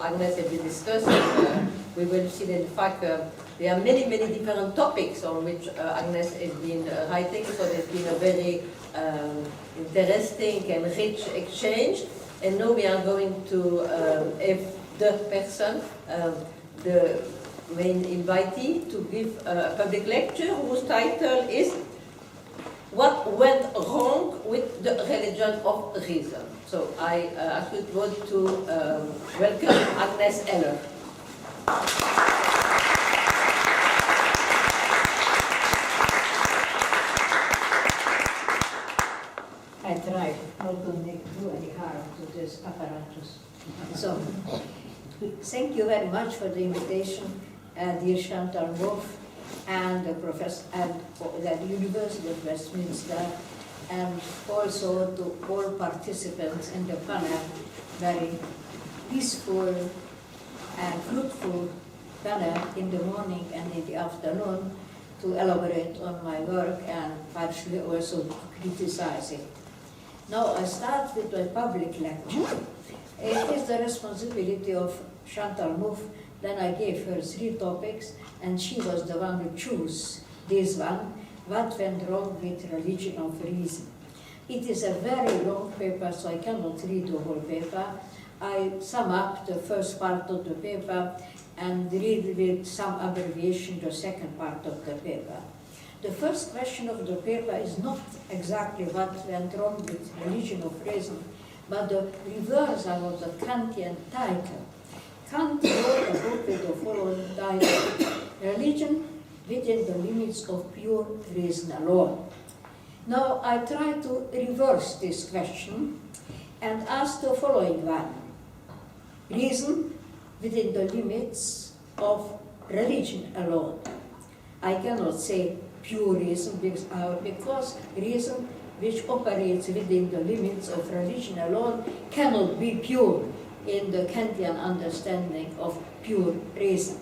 Agnes has been discussing, we will see that in fact there are many different topics on which Agnes has been writing, so there's been a very interesting and rich exchange. And now we are going to have the person, the main invitee, to give a public lecture whose title is "What Went Wrong with the Religion of Reason?" So I actually want to welcome Agnes Heller. I try not to do any harm to this apparatus. So, thank you very much for the invitation, dear Chantal Mouffe, and the professor at the University of Westminster, and also to all participants in the panel, very peaceful and fruitful panel in the morning and in the afternoon to elaborate on my work and partially also to criticize it. Now I start with a public lecture. It is the responsibility of Chantal Mouffe. Then I gave her 3 topics, and she was the one who chose this one, "What Went Wrong with Religion of Reason?" It is a very long paper, so I cannot read the whole paper. I sum up the first part of the paper and read with some abbreviation the second part of the paper. The first question of the paper is not exactly what went wrong with religion of reason, but the reversal of the Kantian title. Kant wrote a book with the following title: "Religion within the limits of pure reason alone." Now I try to reverse this question and ask the following one: reason within the limits of religion alone. I cannot say pure reason because reason which operates within the limits of religion alone cannot be pure in the Kantian understanding of pure reason.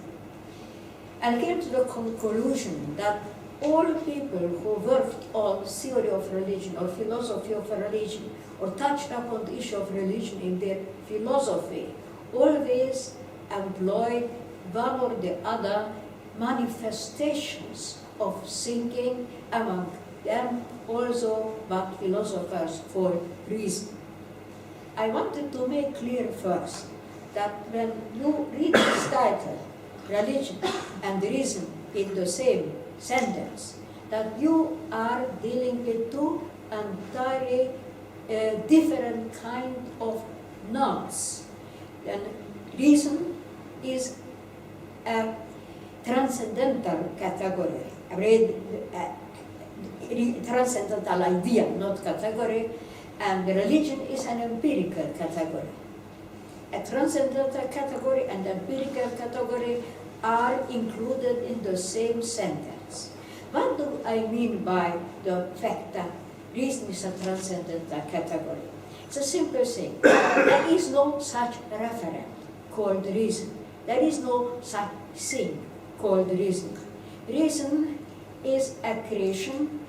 And I came to the conclusion that all people who worked on theory of religion or philosophy of religion or touched upon the issue of religion in their philosophy always employed one or the other manifestations of thinking, among them also what philosophers call reason. I wanted to make clear first that when you read this title, religion and reason, in the same sentence, that you are dealing with 2 entirely different kind of nouns. And reason is a transcendental category, transcendental idea, not category, and religion is an empirical category. A transcendental category and empirical category are included in the same sentence. What do I mean by the fact that reason is a transcendental category? It's a simple thing. There is no such referent called reason. There is no such thing called reason. Reason is a creation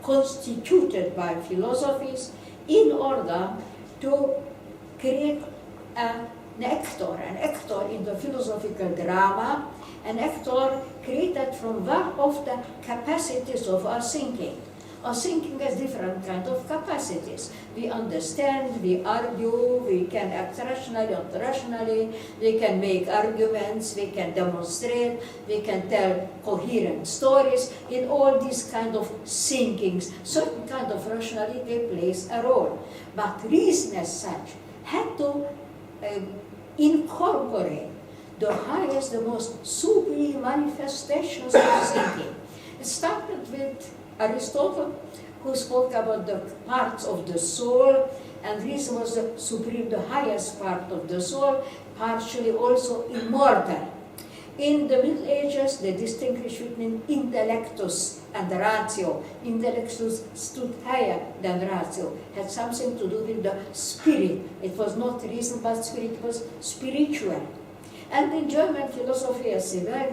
constituted by philosophies in order to create an actor in the philosophical drama, an actor created from one of the capacities of our thinking. Our thinking has different kind of capacities. We understand, we argue, we can act rationally or irrationally, we can make arguments, we can demonstrate, we can tell coherent stories. In all these kind of thinkings, certain kind of rationality plays a role. But reason as such had to incorporate the highest, the most sublime manifestations of thinking. It started with Aristotle, who spoke about the parts of the soul, and reason was the supreme, the highest part of the soul, partially also immortal. In the Middle Ages, they distinguished between intellectus and ratio. Intellectus stood higher than ratio, had something to do with the spirit. It was not reason, but spirit, it was spiritual. And in German philosophy, as you well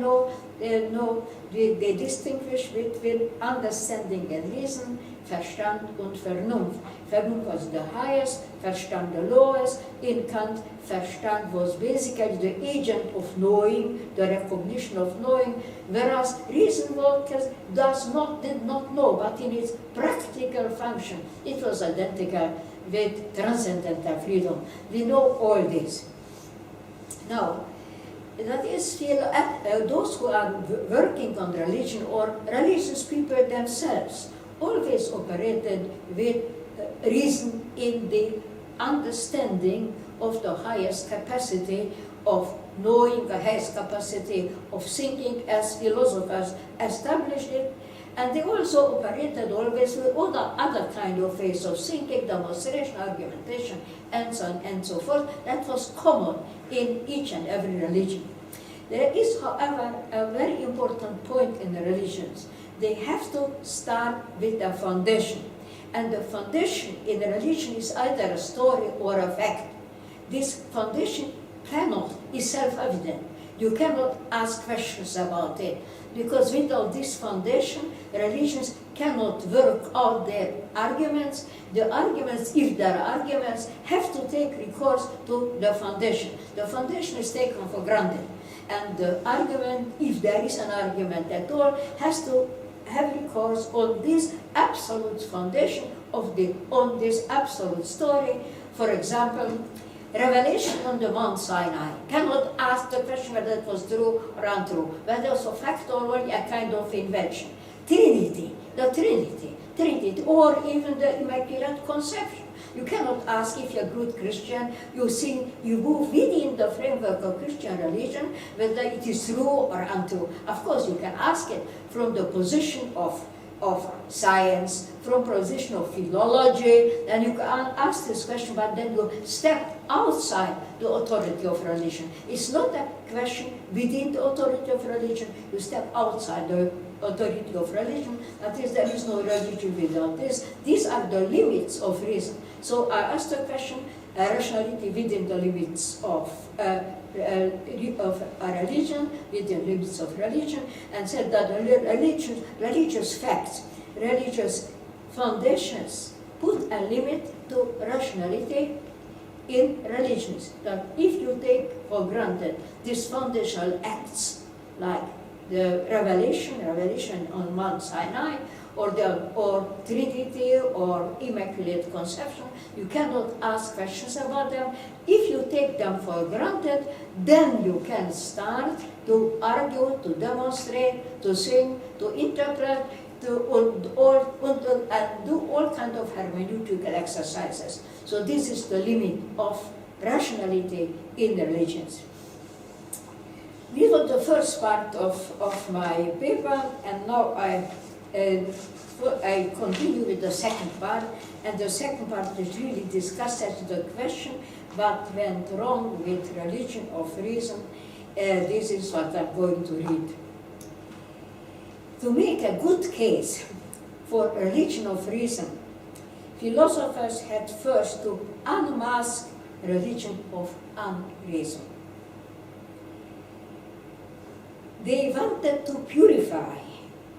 know, they distinguish between understanding and reason, Verstand und Vernunft. Vernunft was the highest, Verstand the lowest. In Kant, Verstand was basically the agent of knowing, the recognition of knowing, whereas reason did not know, but in its practical function, it was identical with transcendental freedom. We know all this. Now, that is, those who are working on religion or religious people themselves always operated with reason in the understanding of the highest capacity of knowing, the highest capacity of thinking, as philosophers established it. And they also operated always with other kind of ways of thinking, demonstration, argumentation, and so on and so forth. That was common in each and every religion. There is, however, a very important point in the religions. They have to start with a foundation. And the foundation in a religion is either a story or a fact. This foundation is self-evident. You cannot ask questions about it, because without this foundation, religions cannot work out their arguments. The arguments, if there are arguments, have to take recourse to the foundation. The foundation is taken for granted. And the argument, if there is an argument at all, has to have recourse on this absolute foundation on this absolute story. For example, revelation on the Mount Sinai. Cannot ask the question whether it was true or untrue, whether it was a fact or only a kind of invention. Trinity, the Trinity, or even the Immaculate Conception. You cannot ask if you're a good Christian, you move within the framework of Christian religion, whether it is true or untrue. Of course, you can ask it from the position of science, from position of philology, then you can ask this question, but then you step outside the authority of religion. It's not a question within the authority of religion, you step outside the authority of religion, that is, there is no religion without this. These are the limits of reason. So I asked the question, rationality within the limits of a religion, within limits of religion, and said that religious facts, religious foundations put a limit to rationality in religions. That if you take for granted these foundational acts like the revelation on Mount Sinai, or Trinity, or Immaculate Conception, you cannot ask questions about them. If you take them for granted, then you can start to argue, to demonstrate, to sing, to interpret, and do all kinds of hermeneutical exercises. So this is the limit of rationality in the religions. This was the first part of my paper, and now I continue with the second part, and the second part is really discusses the question what went wrong with religion of reason. This is what I'm going to read. To make a good case for religion of reason, philosophers had first to unmask religion of unreason. They wanted to purify,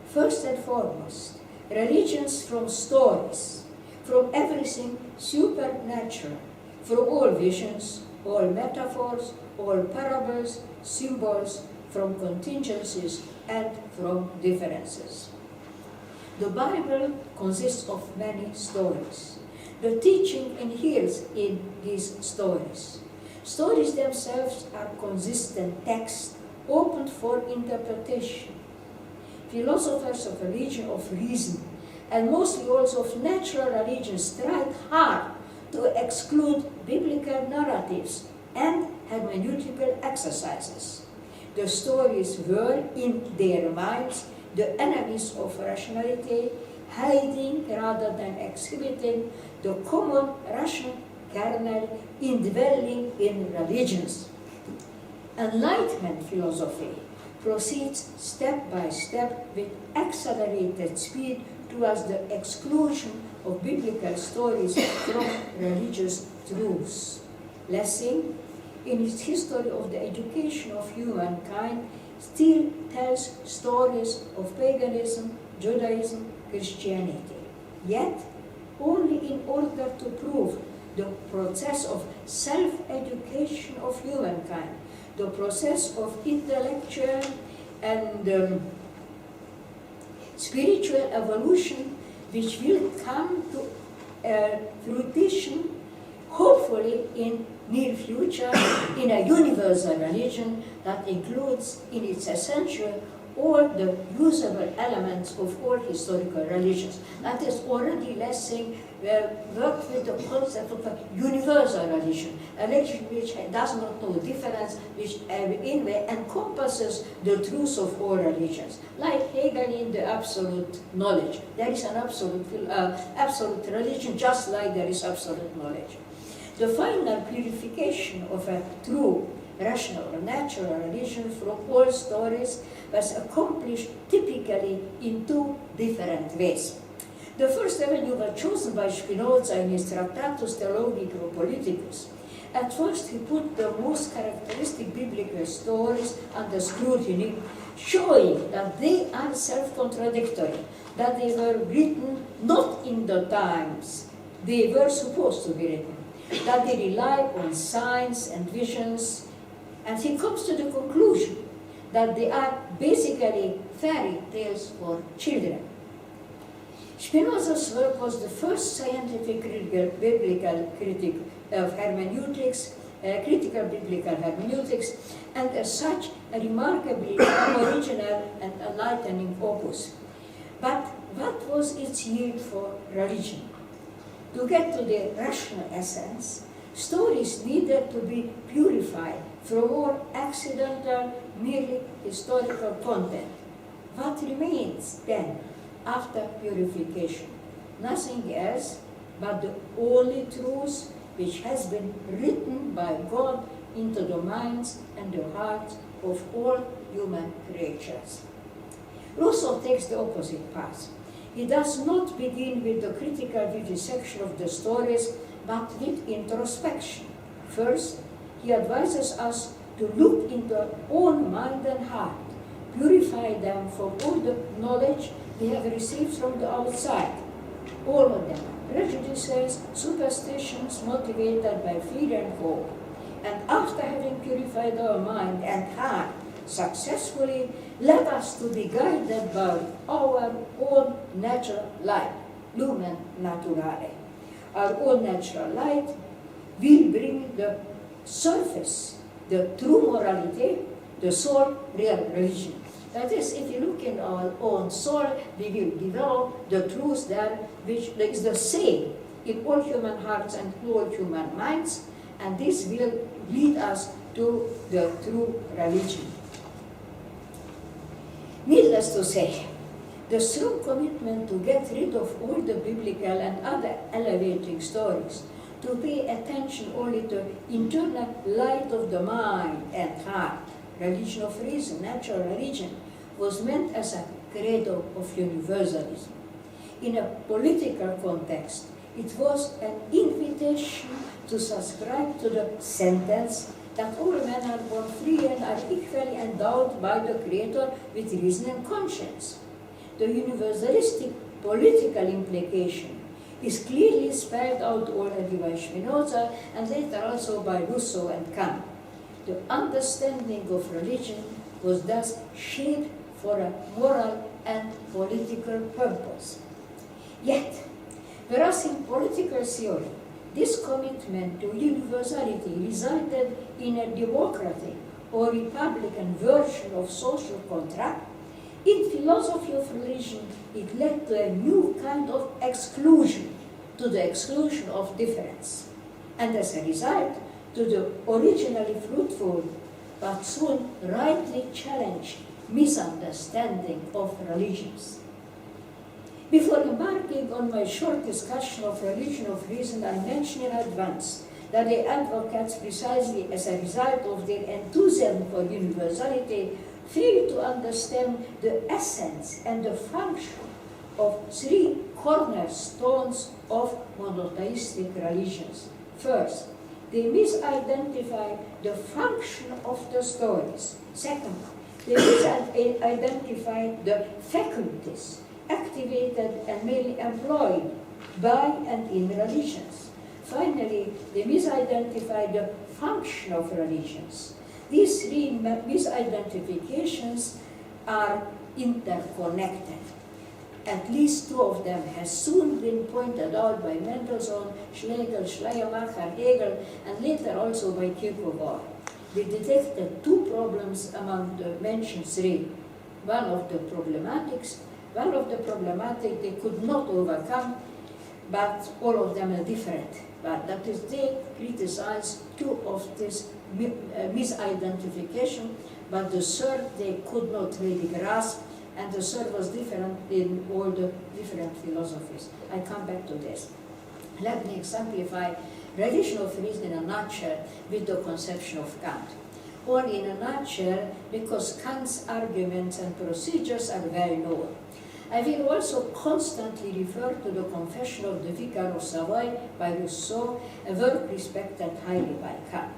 first and foremost, religions from stories, from everything supernatural, from all visions, all metaphors, all parables, symbols, from contingencies, and from differences. The Bible consists of many stories. The teaching inheres in these stories. Stories themselves are consistent texts open for interpretation. Philosophers of religion of reason, and mostly also of natural religions, tried hard to exclude biblical narratives and hermeneutical exercises. The stories were, in their minds, the enemies of rationality, hiding rather than exhibiting the common Russian kernel indwelling in religions. Enlightenment philosophy proceeds step by step with accelerated speed towards the exclusion of biblical stories from religious truths. Lessing in its history of the education of humankind, still tells stories of paganism, Judaism, Christianity. Yet, only in order to prove the process of self-education of humankind, the process of intellectual and spiritual evolution, which will come to fruition, hopefully in near future, in a universal religion that includes in its essential all the usable elements of all historical religions. That is already Lessing worked with the concept of a universal religion, a religion which does not know difference, which in a way encompasses the truth of all religions. Like Hegel in the absolute knowledge. There is an absolute religion just like there is absolute knowledge. The final purification of a true, rational, or natural religion from all stories was accomplished typically in two different ways. The first avenue was chosen by Spinoza in his Tractatus Theologico-Politicus. At first he put the most characteristic biblical stories under scrutiny, showing that they are self-contradictory, that they were written not in the times they were supposed to be written, that they rely on signs and visions, and he comes to the conclusion that they are basically fairy tales for children. Spinoza's work was the first scientific biblical critic of hermeneutics, critical biblical hermeneutics, and as such a remarkably original and enlightening opus. But what was its yield for religion? To get to the rational essence, stories needed to be purified from all accidental, merely historical content. What remains then after purification? Nothing else but the only truth which has been written by God into the minds and the hearts of all human creatures. Rousseau takes the opposite path. He does not begin with the critical vivisection of the stories, but with introspection. First, he advises us to look into our own mind and heart, purify them from all the knowledge we have received from the outside, all of them, prejudices, superstitions motivated by fear and hope. And after having purified our mind and heart successfully, let us to be guided by our own natural light, lumen naturale. Our own natural light will bring the surface, the true morality, the soul, real religion. That is, if you look in our own soul, we will develop the truth there, which is the same in all human hearts and all human minds, and this will lead us to the true religion. Needless to say, the strong commitment to get rid of all the biblical and other elevating stories, to pay attention only to internal light of the mind and heart, religion of reason, natural religion, was meant as a credo of universalism. In a political context, it was an invitation to subscribe to the sentence that all men are born free and are equally endowed by the Creator with reason and conscience. The universalistic political implication is clearly spelled out already by Spinoza and later also by Rousseau and Kant. The understanding of religion was thus shaped for a moral and political purpose. Yet, whereas in political theory, this commitment to universality resulted in a democratic or republican version of social contract, in philosophy of religion, it led to a new kind of exclusion, to the exclusion of difference, and as a result, to the originally fruitful, but soon rightly challenged misunderstanding of religions. Before embarking on my short discussion of religion of reason, I mention in advance that the advocates, precisely as a result of their enthusiasm for universality, fail to understand the essence and the function of three cornerstones of monotheistic religions. First, they misidentify the function of the stories. Second, they misidentify the faculties activated and mainly employed by and in religions. Finally, they misidentify the function of religions. These three misidentifications are interconnected. At least two of them have soon been pointed out by Mendelssohn, Schlegel, Schleiermacher, Hegel, and later also by Kierkegaard. They detected two problems among the mentioned three. One of the problematic they could not overcome, but all of them are different. But that is, they criticize two of this misidentification, but the third they could not really grasp, and the third was different in all the different philosophies. I come back to this. Let me exemplify religion of reason in a nutshell with the conception of Kant. Only in a nutshell, because Kant's arguments and procedures are well known. I will also constantly refer to the Confession of the Vicar of Savoy by Rousseau, a work respected highly by Kant.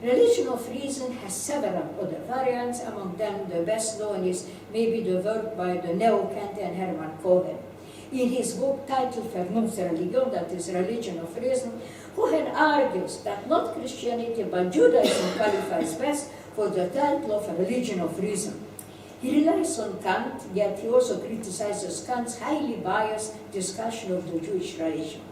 Religion of reason has several other variants. Among them, the best known is maybe the work by the neo-Kantian Hermann Cohen. In his book titled Vernunftsreligion, that is Religion of Reason, Cohen argues that not Christianity but Judaism qualifies best for the title of a religion of reason. He relies on Kant, yet he also criticizes Kant's highly biased discussion of the Jewish religion.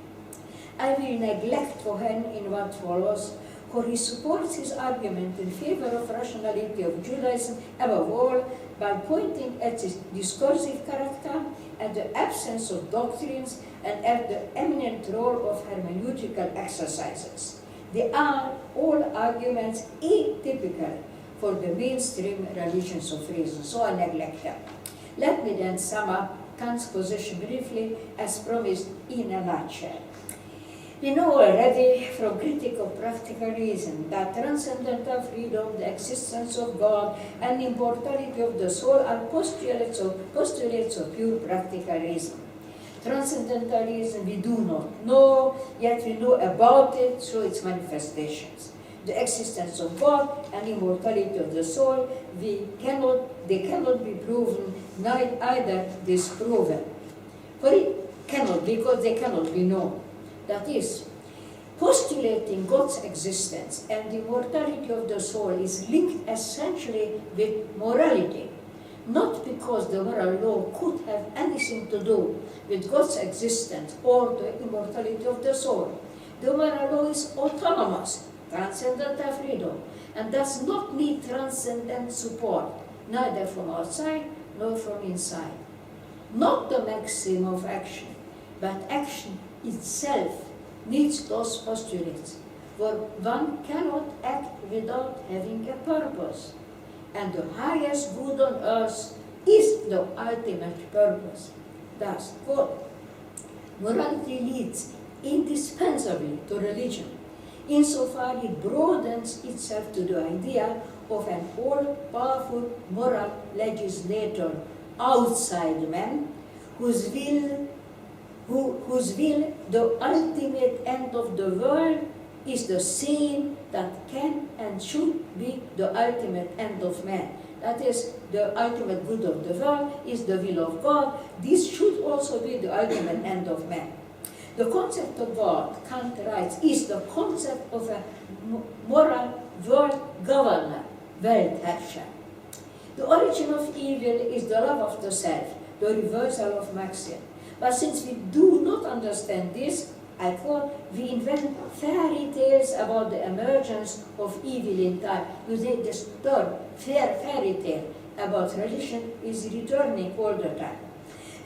I will neglect Cohen in what follows, for he supports his argument in favor of rationality of Judaism above all by pointing at its discursive character, at the absence of doctrines, and at the eminent role of hermeneutical exercises. They are all arguments atypical for the mainstream religions of reason, so I neglect them. Let me then sum up Kant's position briefly, as promised in a nutshell. We know already from Critique of Practical Reason that transcendental freedom, the existence of God, and immortality of the soul are postulates of pure practical reason. Transcendentalism we do not know, yet we know about it through its manifestations. The existence of God and immortality of the soul, they cannot be proven, either disproven. For it cannot, because they cannot be known. That is, postulating God's existence and the immortality of the soul is linked essentially with morality, not because the moral law could have anything to do with God's existence or the immortality of the soul. The moral law is autonomous, transcendental freedom, and does not need transcendent support, neither from outside nor from inside. Not the maxim of action, but action itself needs those postulates, for one cannot act without having a purpose, and the highest good on earth is the ultimate purpose. Thus, quote, morality leads indispensably to religion, insofar it broadens itself to the idea of an all-powerful moral legislator outside man, whose will, the ultimate end of the world, is the same that can and should be the ultimate end of man. That is, the ultimate good of the world is the will of God. This should also be the ultimate end of man. The concept of God, Kant writes, is the concept of a moral world governor, Weltherrscher. The origin of evil is the love of the self, the reversal of maxim. But since we do not understand this, I quote, we invent fairy tales about the emergence of evil in time. Using this term, fairy tale, about religion is returning all the time.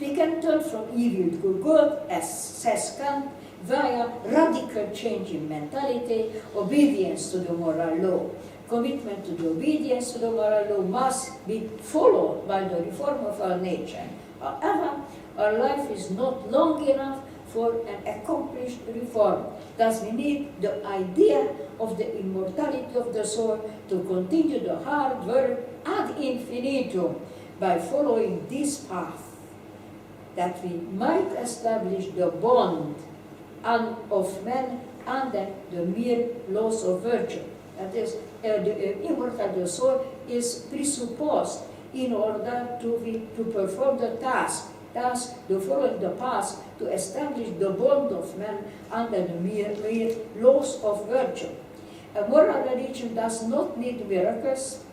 We can turn from evil to good, as says Kant, via radical change in mentality, obedience to the moral law. Commitment to the obedience to the moral law must be followed by the reform of our nature. However, our life is not long enough for an accomplished reform. Thus, we need the idea of the immortality of the soul to continue the hard work ad infinitum by following this path, that we might establish the bond of man under the mere laws of virtue. That is, the immortal the soul is presupposed in order to perform the task, thus to follow the path to establish the bond of man under the mere laws of virtue. A moral religion does not need miracles.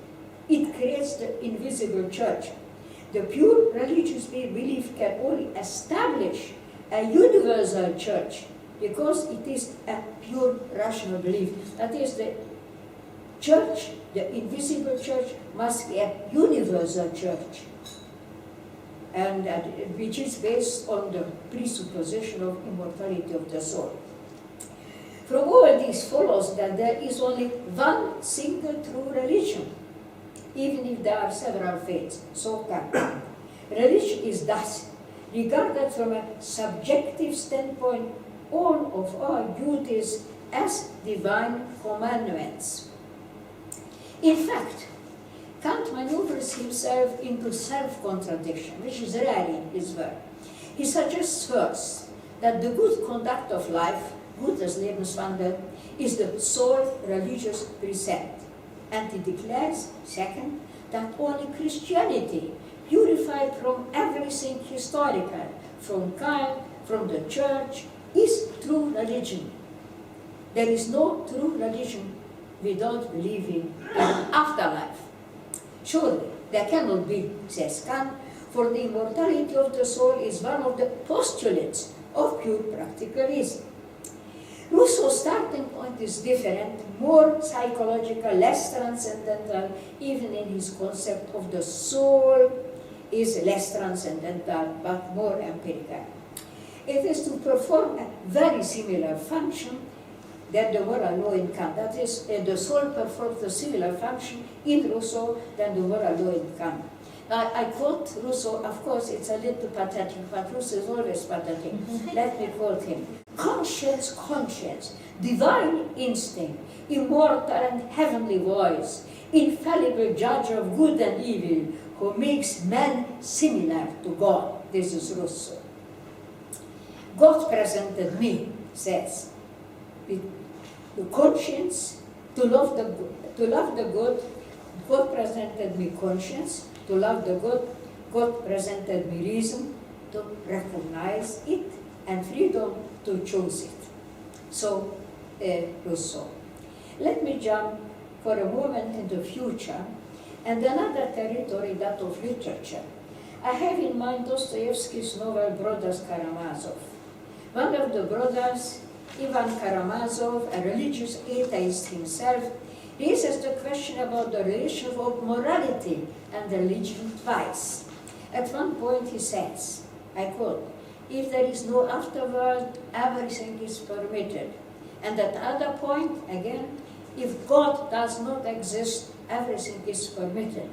It creates the invisible church. The pure religious belief can only establish a universal church because it is a pure rational belief. That is, the church, the invisible church, must be a universal church, and which is based on the presupposition of immortality of the soul. From all this follows that there is only one single true religion, even if there are several faiths. So can. Religion is thus regarded from a subjective standpoint all of our duties as divine commandments. In fact, Kant maneuvers himself into self-contradiction, which is rarely his work. He suggests first that the good conduct of life, gutes Lebenswandel, is the sole religious precept. And he declares, second, that only Christianity, purified from everything historical, from kind, from the church, is true religion. There is no true religion without believing in afterlife. Surely, there cannot be, says Kant, for the immortality of the soul is one of the postulates of pure practical reason. Rousseau's starting point is different, more psychological, less transcendental, even in his concept of the soul is less transcendental, but more empirical. It is to perform a very similar function that the moral law in Kant. That is, the soul performs a similar function in Rousseau than the moral law in Kant. I quote Rousseau, of course it's a little pathetic, but Rousseau is always pathetic. Let me quote him. Conscience, divine instinct, immortal and heavenly voice, infallible judge of good and evil, who makes man similar to God. This is Rousseau. God presented me, says, with the conscience, to love the good. God presented me conscience, to love the good. God presented me reason, to recognize it, and freedom to choose it. So, Rousseau. Let me jump for a moment in the future and another territory, that of literature. I have in mind Dostoevsky's novel Brothers Karamazov. One of the brothers, Ivan Karamazov, a religious atheist himself, raises the question about the relation of morality and religion twice. At one point he says, I quote, "If there is no afterworld, everything is permitted." And at other point, again, if God does not exist, everything is permitted.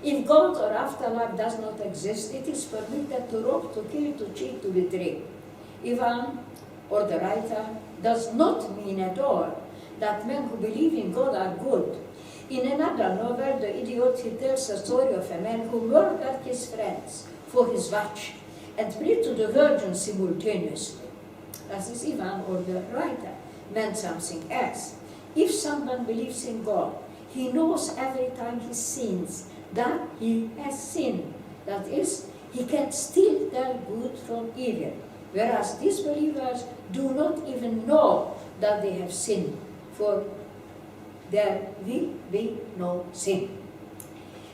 If God or afterlife does not exist, it is permitted to rob, to kill, to cheat, to betray. Ivan, or the writer, does not mean at all that men who believe in God are good. In another novel, The Idiot, he tells the story of a man who murdered his friends for his watch and prayed to the Virgin simultaneously. As is Ivan, or the writer, meant something else. If someone believes in God, he knows every time he sins that he has sinned. That is, he can still tell good from evil, whereas disbelievers do not even know that they have sinned, for there will be no sin.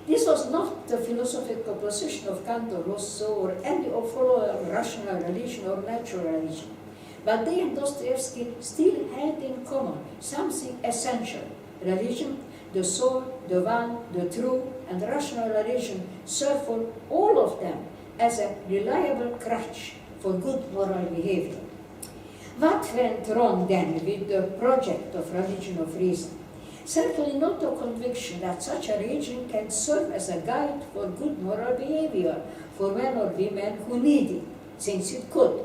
This was not the philosophical position of Kant or Rousseau or any of follower of rational religion or natural religion. But they and Dostoevsky still had in common something essential. Religion, the soul, the one, the true, and rational religion serve for all of them as a reliable crutch for good moral behavior. What went wrong then with the project of religion of reason? Certainly not the conviction that such a religion can serve as a guide for good moral behavior for men or women who need it, since it could.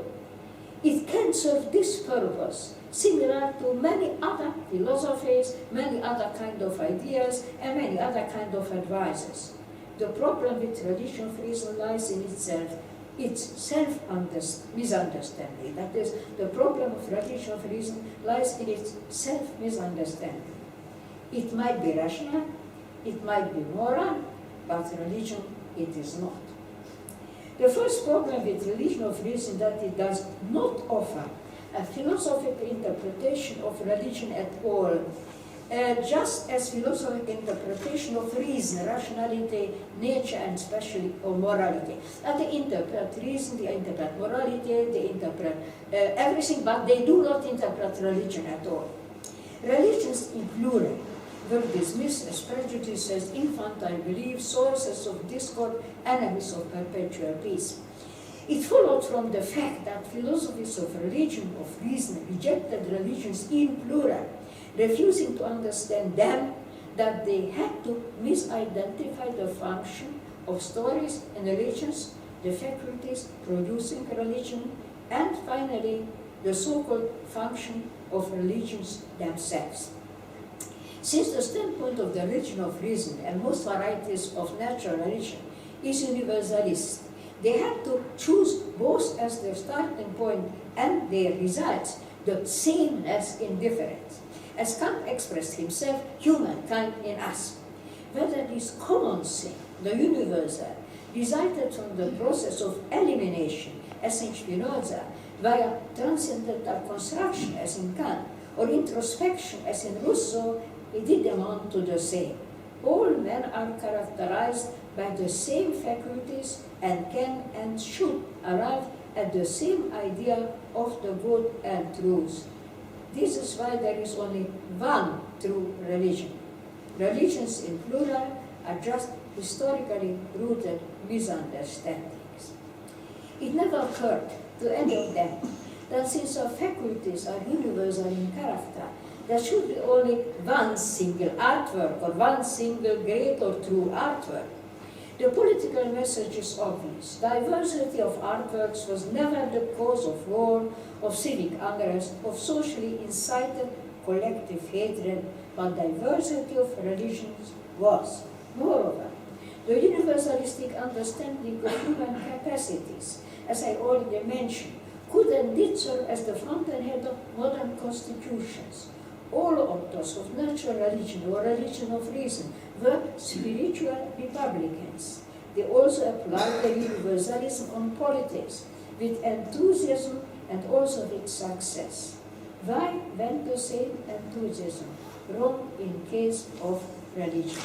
It can serve this purpose, similar to many other philosophies, many other kind of ideas, and many other kind of advices. The problem with religion of reason lies in itself. its self-misunderstanding. That is, the problem of religion of reason lies in its self-misunderstanding. It might be rational, it might be moral, but religion it is not. The first problem with religion of reason is that it does not offer a philosophical interpretation of religion at all, just as philosophical interpretation of reason, rationality, nature, and especially of morality. And they interpret reason, they interpret morality, they interpret everything, but they do not interpret religion at all. Religions in plural were dismissed as prejudices, infantile beliefs, sources of discord, enemies of perpetual peace. It followed from the fact that philosophies of religion, of reason, rejected religions in plural, refusing to understand them, that they had to misidentify the function of stories and religions, the faculties producing religion, and finally, the so-called function of religions themselves. Since the standpoint of the religion of reason and most varieties of natural religion is universalist, they had to choose both as their starting point and their results, the sameness in difference. As Kant expressed himself, humankind in us. Whether this common thing, the universal, resulted from the process of elimination, as in Spinoza, via transcendental construction, as in Kant, or introspection, as in Rousseau, it did amount to the same. All men are characterized by the same faculties and can and should arrive at the same idea of the good and truth. This is why there is only one true religion. Religions in plural are just historically rooted misunderstandings. It never occurred to any of them that since our faculties are universal in character, there should be only one single artwork or one single great or true artwork. The political message is obvious. Diversity of artworks was never the cause of war, of civic unrest, of socially incited collective hatred, but diversity of religions was. Moreover, the universalistic understanding of human capacities, as I already mentioned, could and did serve as the fountainhead of modern constitutions. All authors of natural religion or religion of reason were spiritual republicans. They also applied the universalism on politics with enthusiasm and also with success. Why went the same enthusiasm wrong in case of religion?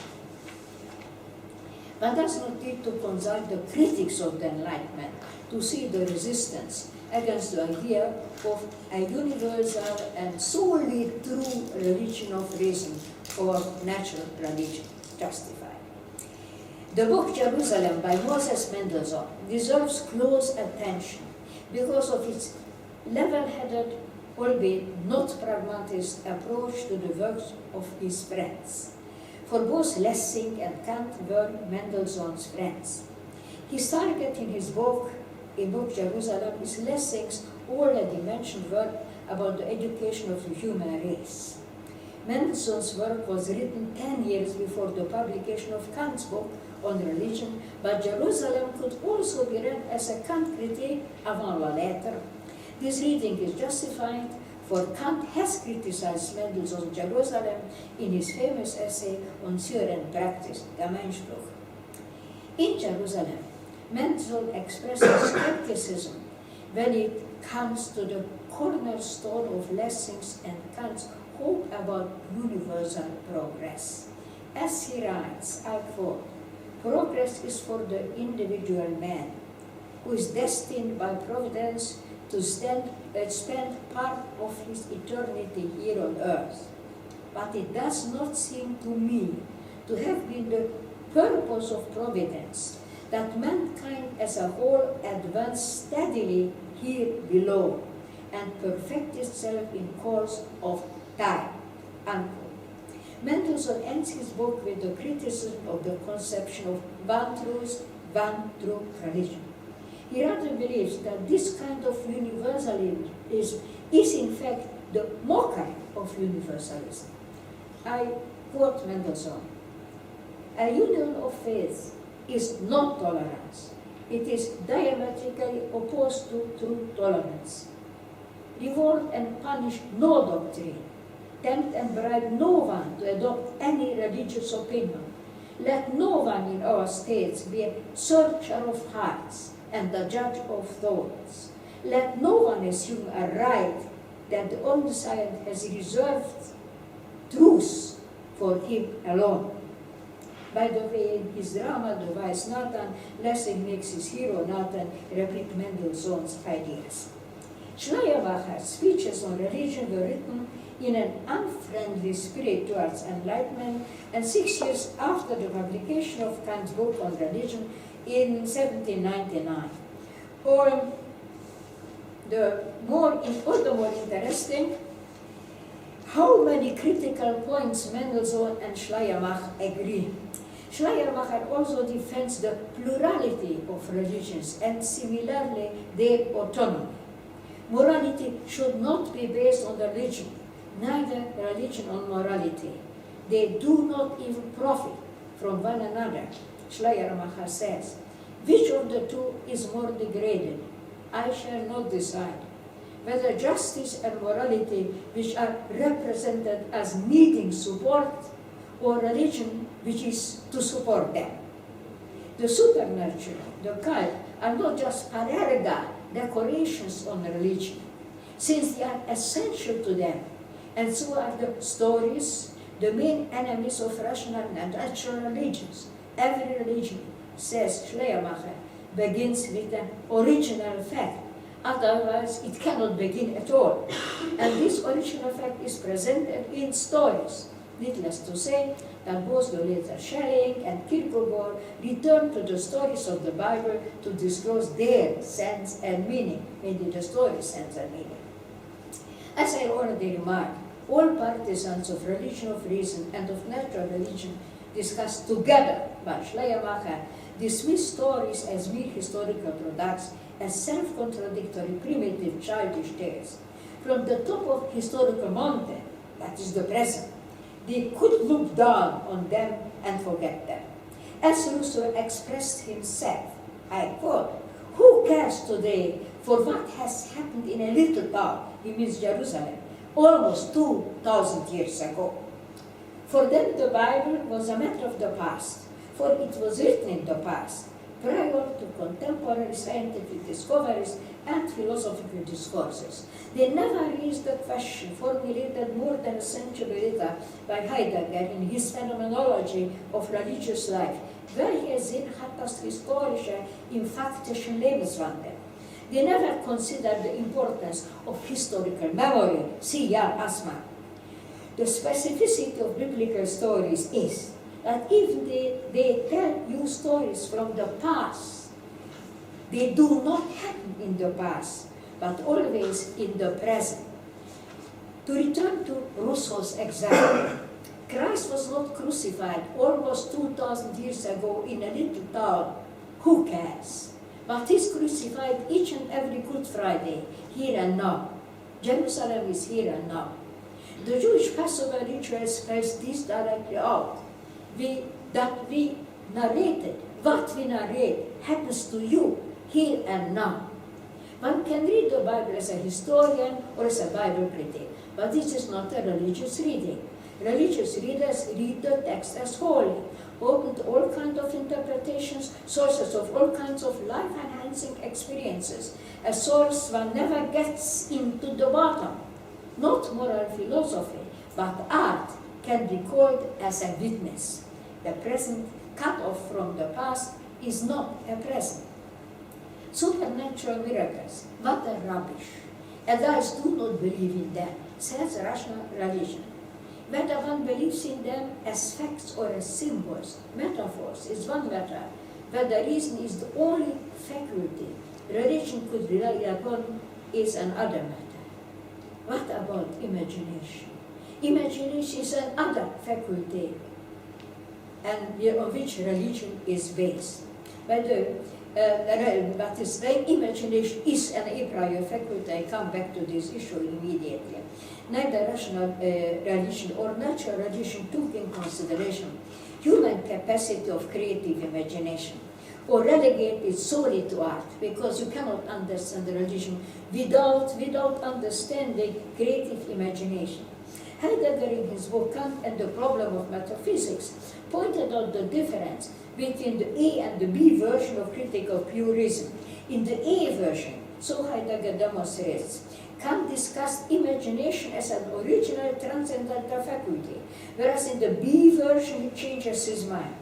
One does not need to consult the critics of the Enlightenment to see the resistance against the idea of a universal and solely true religion of reason or natural religion justified. The book Jerusalem by Moses Mendelssohn deserves close attention because of its level-headed, albeit not pragmatist approach to the works of his friends. For both Lessing and Kant were Mendelssohn's friends. His target in his book, Jerusalem, is Lessing's already mentioned work about the education of the human race. Mendelssohn's work was written 10 years before the publication of Kant's book on religion, but Jerusalem could also be read as a Kant critique avant la lettre. This reading is justified, for Kant has criticized Mendelssohn's Jerusalem in his famous essay on theory and practice, Gemeinspruch. In Jerusalem, Mendelssohn expresses skepticism when it comes to the cornerstone of Lessing's and Kant's hope about universal progress. As he writes, I quote, "Progress is for the individual man, who is destined by providence to spend part of his eternity here on earth. But it does not seem to me to have been the purpose of providence that mankind as a whole advance steadily here below and perfect itself in course of time." Unquote. Mendelssohn ends his book with the criticism of the conception of one truth, one true religion. He rather believes that this kind of universalism is in fact the mockery of universalism. I quote Mendelssohn, "A union of faith is not tolerance, It is diametrically opposed to true tolerance. Reward and punish no doctrine. Tempt and bribe no one to adopt any religious opinion. Let no one in our states be a searcher of hearts and the judge of thoughts. Let no one assume a right that the omniscient has reserved truth for him alone. By the way, in his drama, The Wise Nathan, Lessing makes his hero Nathan repeat Mendelssohn's ideas. Schleiermacher's speeches on religion were written in an unfriendly spirit towards enlightenment, and 6 years after the publication of Kant's book on religion in 1799. Or the more interesting, how many critical points Mendelssohn and Schleiermacher agree. Schleiermacher also defends the plurality of religions and similarly their autonomy. Morality should not be based on religion, neither religion on morality. They do not even profit from one another. Schleiermacher says, which of the two is more degraded? I shall not decide. Whether justice and morality, which are represented as needing support, or religion, which is to support them. The supernatural, the cult, are not just parerga decorations on religion, since they are essential to them, and so are the stories, the main enemies of rational and natural religions. Every religion, says Schleiermacher, begins with an original fact. Otherwise, it cannot begin at all. And this original fact is presented in stories. Needless to say that both the later Schelling and Kierkegaard return to the stories of the Bible to disclose their sense and meaning, maybe the story's sense and meaning. As I already remarked, all partisans of religion of reason and of natural religion discussed together by Schleiermacher dismiss stories as mere historical products, as self-contradictory, primitive, childish tales. From the top of historical mountain, that is the present, they could look down on them and forget them. As Rousseau expressed himself, I quote, who cares today for what has happened in a little town, he means Jerusalem, almost 2,000 years ago? For them the Bible was a matter of the past, for it was written in the past, prior to contemporary scientific discoveries and philosophical discourses. They never raised the question formulated more than a century later by Heidegger in his phenomenology of religious life. Welche Sinn hat das Historische im faktischen Lebenswandel? They never considered the importance of historical memory, Siyar Asma. The specificity of biblical stories is that if they tell you stories from the past, they do not happen in the past, but always in the present. To return to Rousseau's example, Christ was not crucified almost 2,000 years ago in a little town. Who cares? But he's crucified each and every Good Friday, here and now. Jerusalem is here and now. The Jewish Passover ritual spells this directly out. That we narrated, what we narrate happens to you here and now. One can read the Bible as a historian or as a Bible critic, but this is not a religious reading. Religious readers read the text as holy, open to all kinds of interpretations, sources of all kinds of life-enhancing experiences, a source one never gets into the bottom. Not moral philosophy, but art can be called as a witness. The present, cut off from the past, is not a present. Supernatural miracles, what a rubbish. Adults do not believe in them, says rational religion. Whether one believes in them as facts or as symbols, metaphors, is one matter. Whether reason is the only faculty religion could rely upon is another matter. What about imagination? Imagination is another faculty, and on which religion is based. But imagination is an a priori faculty. I come back to this issue immediately. Neither rational religion or natural religion took in consideration human capacity of creative imagination. or relegate it solely to art, because you cannot understand the religion without understanding creative imagination. Heidegger, in his book Kant and the Problem of Metaphysics, pointed out the difference between the A and the B version of critical purism. In the A version, so Heidegger demonstrates, Kant discussed imagination as an original transcendental faculty, whereas in the B version he changes his mind.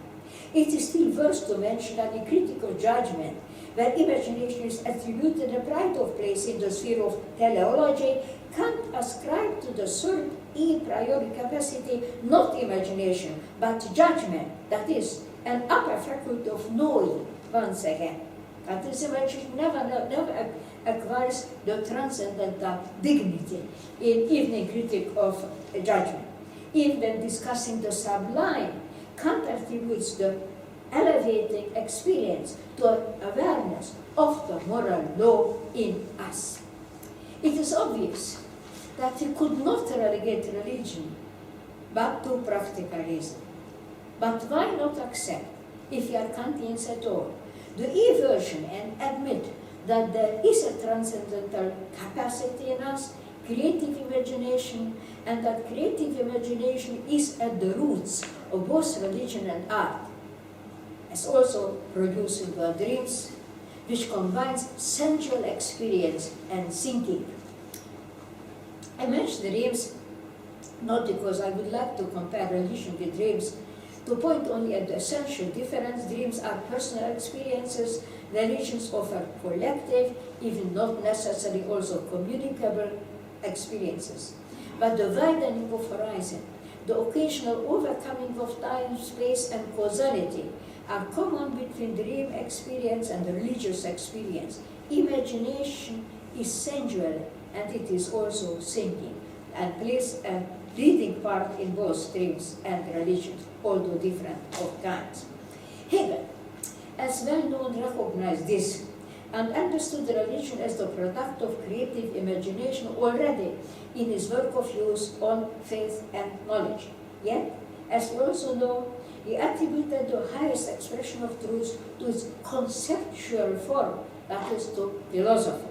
It is still worth to mention that in critical judgment, where imagination is attributed a pride of place in the sphere of teleology, Kant ascribed to the third a priori capacity not imagination, but judgment, that is, an upper faculty of knowing once again. That is, imagination never acquires the transcendental dignity in Evening Critique of Judgment. Even when discussing the sublime, Kant attributes the elevating experience to an awareness of the moral law in us. It is obvious that he could not relegate religion but to practical reason. But why not accept, if we are Kantians at all, the E version and admit that there is a transcendental capacity in us, creative imagination, and that creative imagination is at the roots of both religion and art, as also producing the dreams, which combines sensual experience and thinking. I mention dreams not because I would like to compare religion with dreams, to point only at the essential difference. Dreams are personal experiences, religions offer collective, even not necessarily also communicable experiences. But the widening of horizon, the occasional overcoming of time, space, and causality are common between dream experience and religious experience. Imagination is sensual, and it is also thinking, and plays a leading part in both dreams and religions, although different of kinds. Hegel, as well known, recognized this and understood religion as the product of creative imagination already in his work of use on faith and knowledge. Yet, as we also know, he attributed the highest expression of truth to its conceptual form, that is, to philosophy.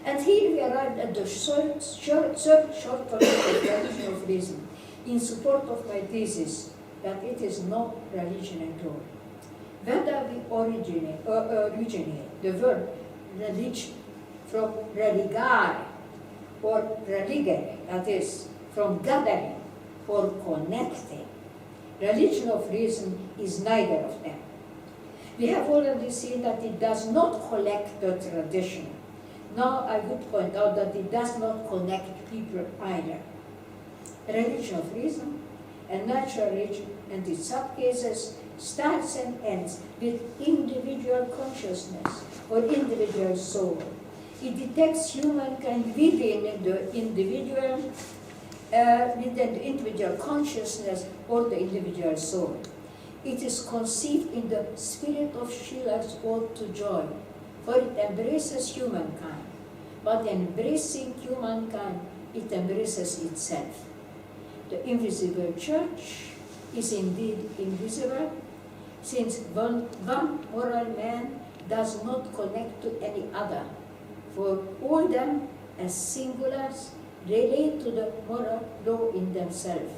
And here we arrived at the third shortcoming of religion of reason, in support of my thesis that it is not religion at all. Whether we originate the word religion from religare or religere, that is, from gathering or connecting, religion of reason is neither of them. We have already seen that it does not collect the tradition. Now I would point out that it does not connect people either. Religion of reason and natural religion and its subcases starts and ends with individual consciousness or individual soul. It detects humankind within the individual consciousness or the individual soul. It is conceived in the spirit of Schiller's Ode to Joy, for it embraces humankind. But embracing humankind, it embraces itself. The invisible church is indeed invisible, since one moral man does not connect to any other, for all them as singulars relate to the moral law in themselves,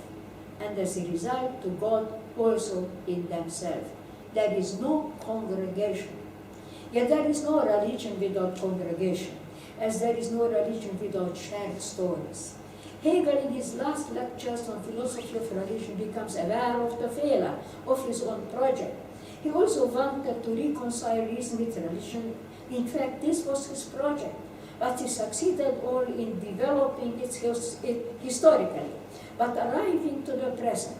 and as a result to God also in themselves. There is no congregation. Yet there is no religion without congregation, as there is no religion without shared stories. Hegel, in his last lectures on philosophy of religion, becomes aware of the failure of his own project. He also wanted to reconcile reason with religion. In fact, this was his project, but he succeeded only in developing it historically, but arriving to the present,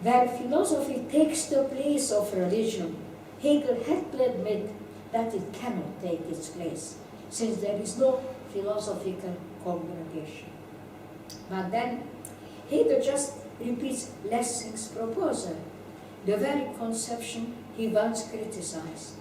where philosophy takes the place of religion. Hegel had to admit that it cannot take its place, since there is no philosophical congregation. But then, Hegel just repeats Lessing's proposal, the very conception he once criticized.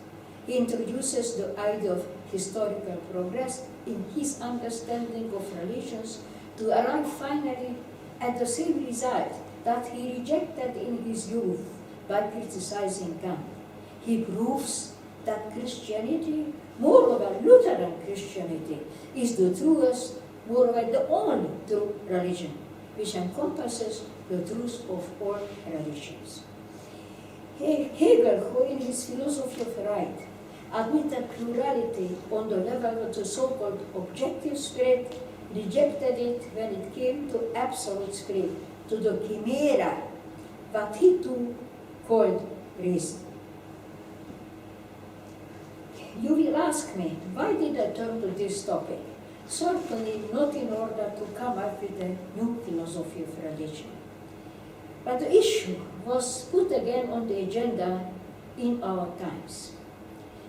He introduces the idea of historical progress in his understanding of relations to arrive finally at the same result that he rejected in his youth by criticizing Kant. He proves that Christianity, moreover Lutheran Christianity, is the truest, moreover the only true religion, which encompasses the truth of all religions. Hegel, who in his philosophy of right admitted plurality on the level of the so-called objective spirit, rejected it when it came to absolute spirit, to the chimera, what he too called reason. You will ask me, why did I turn to this topic? Certainly not in order to come up with a new philosophy of religion. But the issue was put again on the agenda in our times.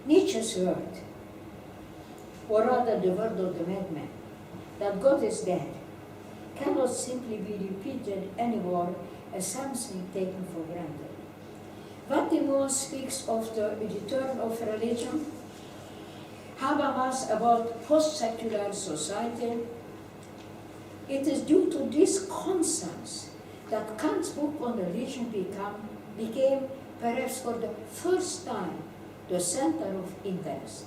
Nietzsche's word, or rather the word of the madman, that God is dead, cannot simply be repeated anymore as something taken for granted. Vatican speaks of the return of religion, Habermas about post-secular society. It is due to these concerns that Kant's book on religion became, perhaps for the first time, the center of interest.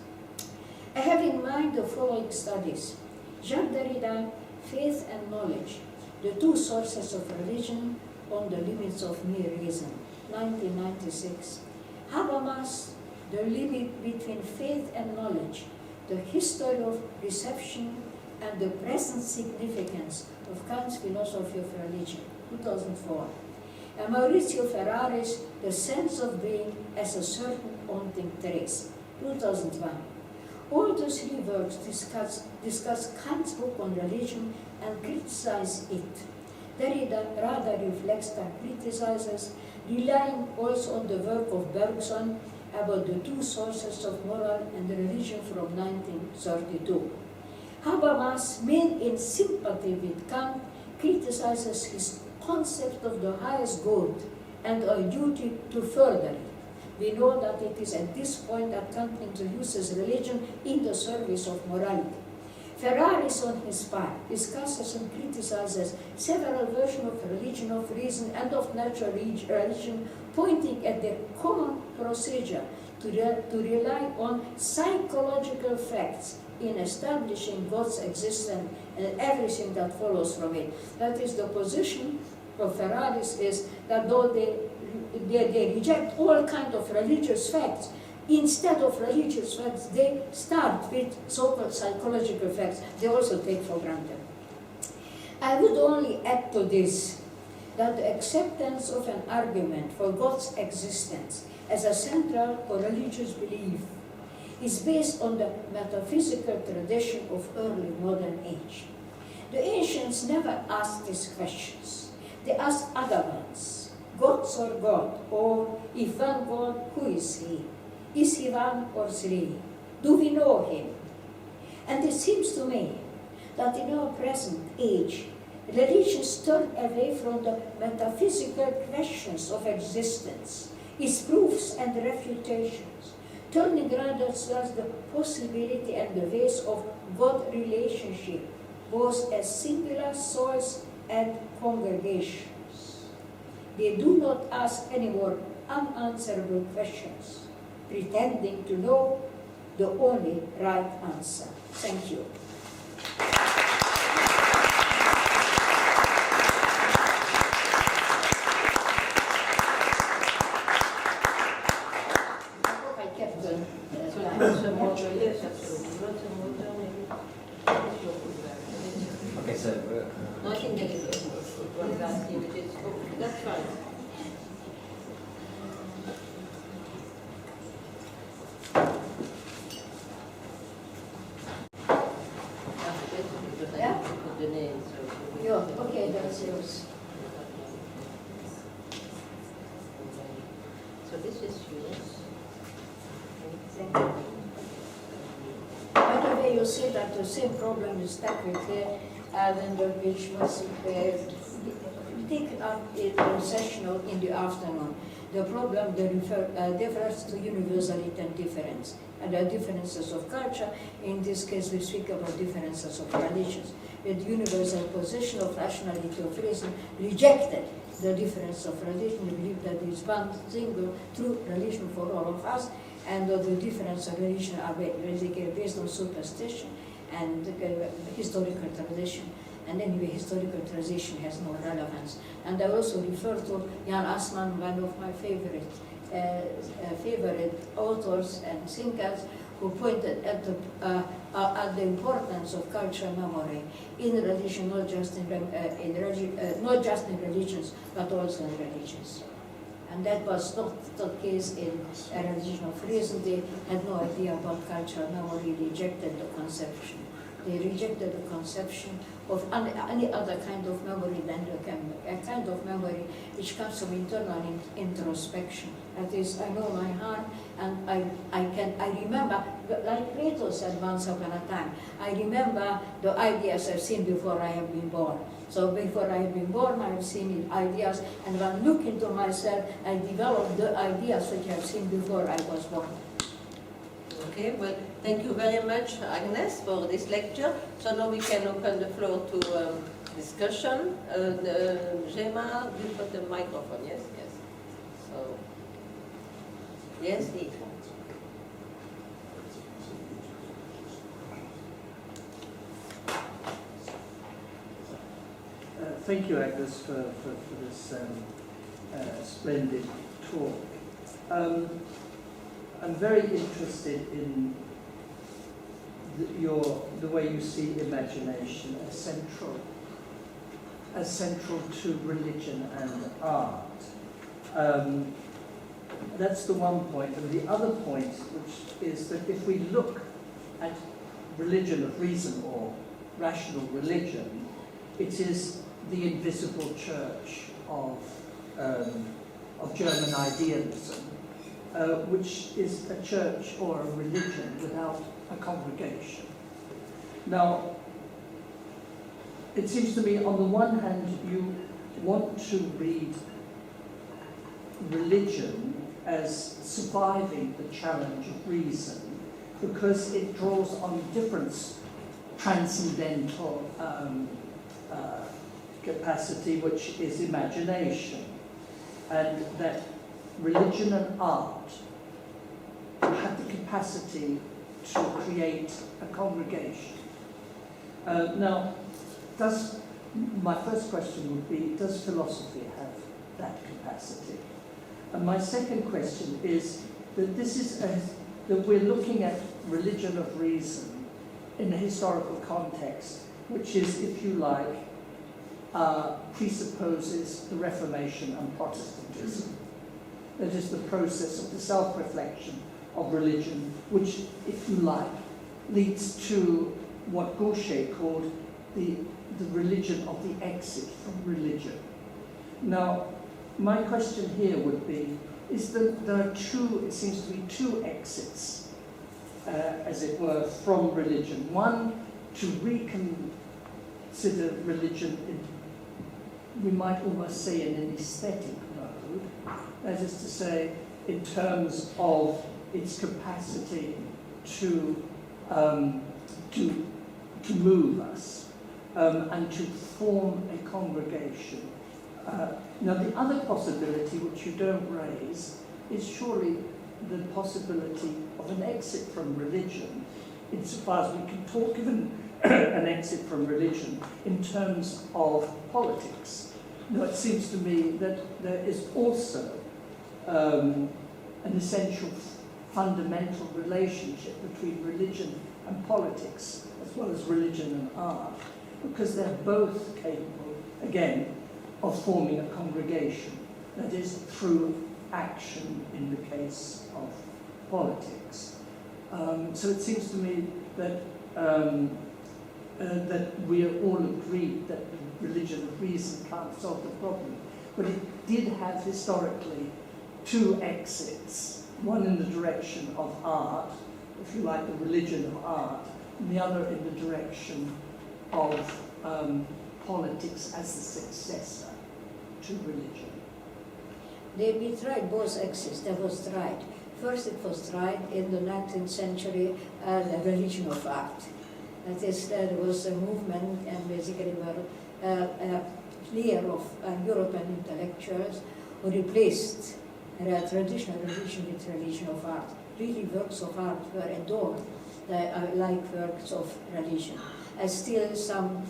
I have in mind the following studies: Jacques Derrida, Faith and Knowledge, the two sources of religion on the limits of mere reason, 1996. Habermas, The Limit Between Faith and Knowledge, the History of Reception and the Present Significance of Kant's Philosophy of Religion, 2004. And Maurizio Ferrari's The Sense of Being as a Certain Haunting Trace, 2001. All the three works discuss Kant's book on religion and criticize it. Derrida rather reflects than criticizes, relying also on the work of Bergson about the two sources of moral and religion from 1932. Habermas, made in sympathy with Kant, criticizes his concept of the highest good and our duty to further it. We know that it is at this point that Kant introduces religion in the service of morality. Ferraris, on his part, discusses and criticizes several versions of religion of reason and of natural religion, pointing at the common procedure to rely on psychological facts in establishing God's existence and everything that follows from it. That is, the position of Ferraris is that though they reject all kinds of religious facts, instead of religious facts, they start with so-called psychological facts they also take for granted. I would only add to this that the acceptance of an argument for God's existence as a central or religious belief is based on the metaphysical tradition of early modern age. The ancients never asked these questions. They asked other ones. Gods or God? Or if one God, who is he? Is he one or three? Do we know him? And it seems to me that in our present age, religions turn away from the metaphysical questions of existence, its proofs and refutations, turning rather towards the possibility and the ways of God relationship, both as singular souls and congregations. They do not ask any more unanswerable questions, pretending to know the only right answer. Thank you. Okay, so No, I think that is one last thing, which is, that's fine. Yeah? Put the name, so. Yeah, okay, that's yours. So this is yours. Thank you. By the way, you see that the same problem is stuck with here, and which was taken up in the session in the afternoon. The problem refers to universality and difference, and the differences of culture. In this case, we speak about differences of religions. The universal position of rationality of reason rejected the difference of religion. We believe that there is one single true religion for all of us, and the difference of religion are basically based on superstition and historical tradition. And anyway, historical tradition has no relevance. And I also refer to Jan Assmann, one of my favorite authors and thinkers, who pointed at the importance of cultural memory in religion, not just in religions, but also in religions. And that was not the case in a religion of reason. They had no idea about cultural memory, rejected the conception. They rejected the conception of any other kind of memory than a kind of memory which comes from internal introspection. That is, I know my heart, and I remember, like Plato said once upon a time, I remember the ideas I've seen before I have been born. So before I have been born, I have seen ideas, and when I look into myself, I develop the ideas which I have seen before I was born. Okay, well, thank you very much, Agnes, for this lecture. So now we can open the floor to discussion. Gemma, you put the microphone, yes, yes. So, yes, Eve. Thank you, Agnes, for this splendid talk. I'm very interested in the way you see imagination as central to religion and art. That's the one point. And the other point, which is that if we look at religion of reason or rational religion, it is the invisible church of German idealism, which is a church or a religion without a congregation. Now, it seems to me, on the one hand, you want to read religion as surviving the challenge of reason, because it draws on different transcendental capacity, which is imagination, and that religion and art have the capacity to create a congregation. Now, my first question would be, does philosophy have that capacity? And my second question is that that we're looking at religion of reason in a historical context, which is, if you like, presupposes the Reformation and Protestantism. That is the process of the self-reflection of religion, which, if you like, leads to what Gaucher called the religion of the exit from religion. Now, my question here would be, is that there are it seems to be two exits, as it were, from religion. One, to reconsider religion we might almost say in an aesthetic mode, that is to say, in terms of its capacity to move us and to form a congregation. Now, the other possibility, which you don't raise, is surely the possibility of an exit from religion, insofar as we can talk of an exit from religion in terms of politics. Now, it seems to me that there is also an essential fundamental relationship between religion and politics, as well as religion and art, because they're both capable, again, of forming a congregation, that is, through action in the case of politics. So it seems to me that that we are all agreed that religion of reason can't solve the problem, but it did have historically two exits, one in the direction of art, if you like, the religion of art, and the other in the direction of politics as the successor to religion. We tried both exits. That was tried. First, it was tried in the 19th century as a religion of art. That is, there was a movement, and basically were layer of European intellectuals who replaced traditional religion with religion of art. Really works of art were adored like works of religion. And still some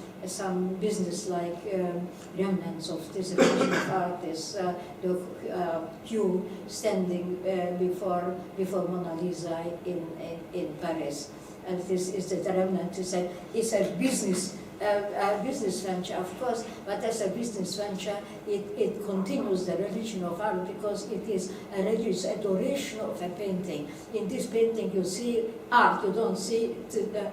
business-like remnants of this religion of art is the queue standing before Mona Lisa in Paris. And this is the remnant. It's a business venture, of course, but as a business venture, it continues the religion of art because it is a religious adoration of a painting. In this painting, you see art. You don't see the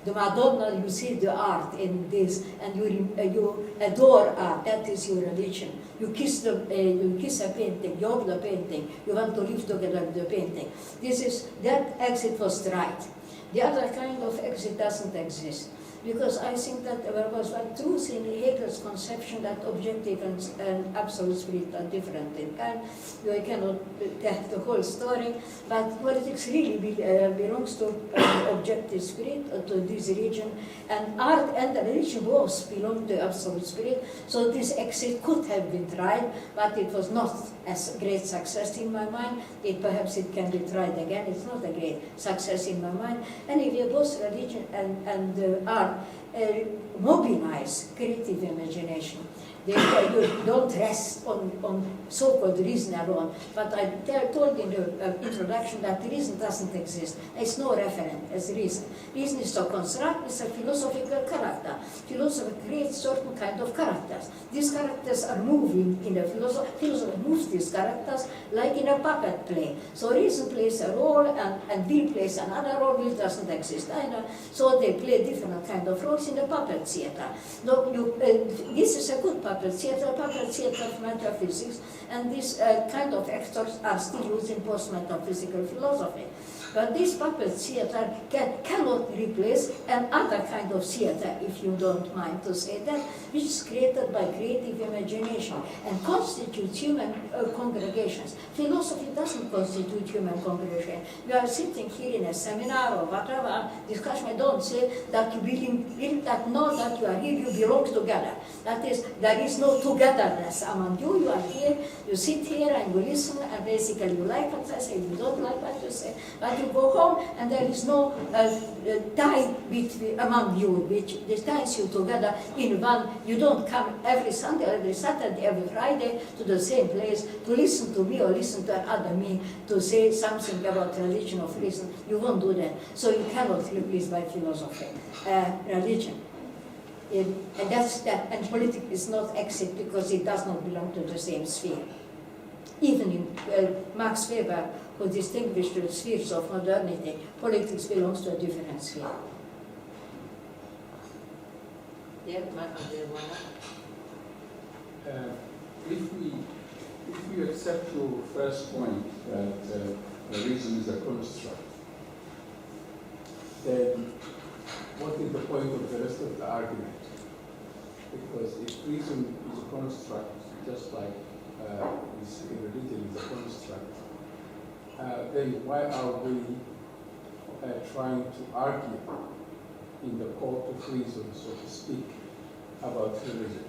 Madonna. You see the art in this, and you adore art. That is your religion. You kiss a painting. You hold the painting. You want to live together with the painting. That exit was right. The other kind of exit doesn't exist, because I think that there was one truth in Hegel's conception that objective and absolute spirit are different in kind. You cannot get the whole story, but politics really belongs to objective spirit, to this region, and art and religion both belong to absolute spirit. So this exit could have been tried, but it was not a great success in my mind. Perhaps it can be tried again. It's not a great success in my mind. Anyway, both religion and art mobilize creative imagination. You don't rest on so-called reason alone, but I told in the introduction that reason doesn't exist. There's no referent as reason. Reason is to construct, it's a philosophical character. Philosophy creates certain kind of characters. These characters are moving in the philosophy. Philosophy moves these characters like in a puppet play. So reason plays a role and will plays another role which doesn't exist either. So they play different kind of roles in the puppet theater. No, this is a good puppet theater of metaphysics, and these kind of actors are still used in post-metaphysical philosophy. But this puppet theater cannot replace another kind of theater, if you don't mind to say that, which is created by creative imagination and constitutes human congregations. Philosophy doesn't constitute human congregation. You are sitting here in a seminar or whatever discussion. I don't say that you believe that know that you are here, you belong together. That is, there is no togetherness among you. You are here, you sit here and you listen, and basically you like what I say, you don't like what you say, but you go home and there is no tie among you, which ties you together in one. You don't come every Sunday, every Saturday, every Friday to the same place to listen to me or listen to another me to say something about religion of reason. You won't do that. So you cannot replace by philosophy religion. And that's that. And politics is not exit because it does not belong to the same sphere. Even in Max Weber, who distinguished the spheres of modernity, politics belongs to a different sphere. Yeah, if we accept your first point that reason is a construct, then what is the point of the rest of the argument? Because if reason is a construct, just like we say religion is a construct, then why are we trying to argue in the court of reason, so to speak, about religion?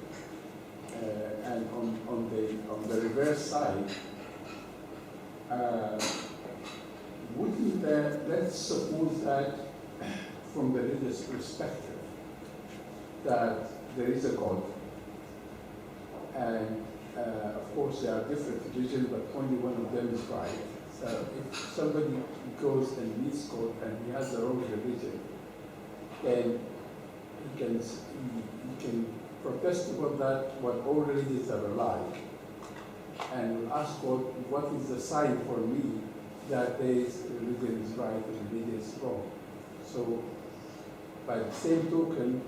And on the reverse side, wouldn't let's suppose that from the religious perspective that there is a God, and of course there are different religions, but only one of them is right. So if somebody goes and meets God and he has their own religion, then he can protest about that, what all religions are alike, and will ask God, what is the sign for me that this religion is right and religion is wrong? So by the same token,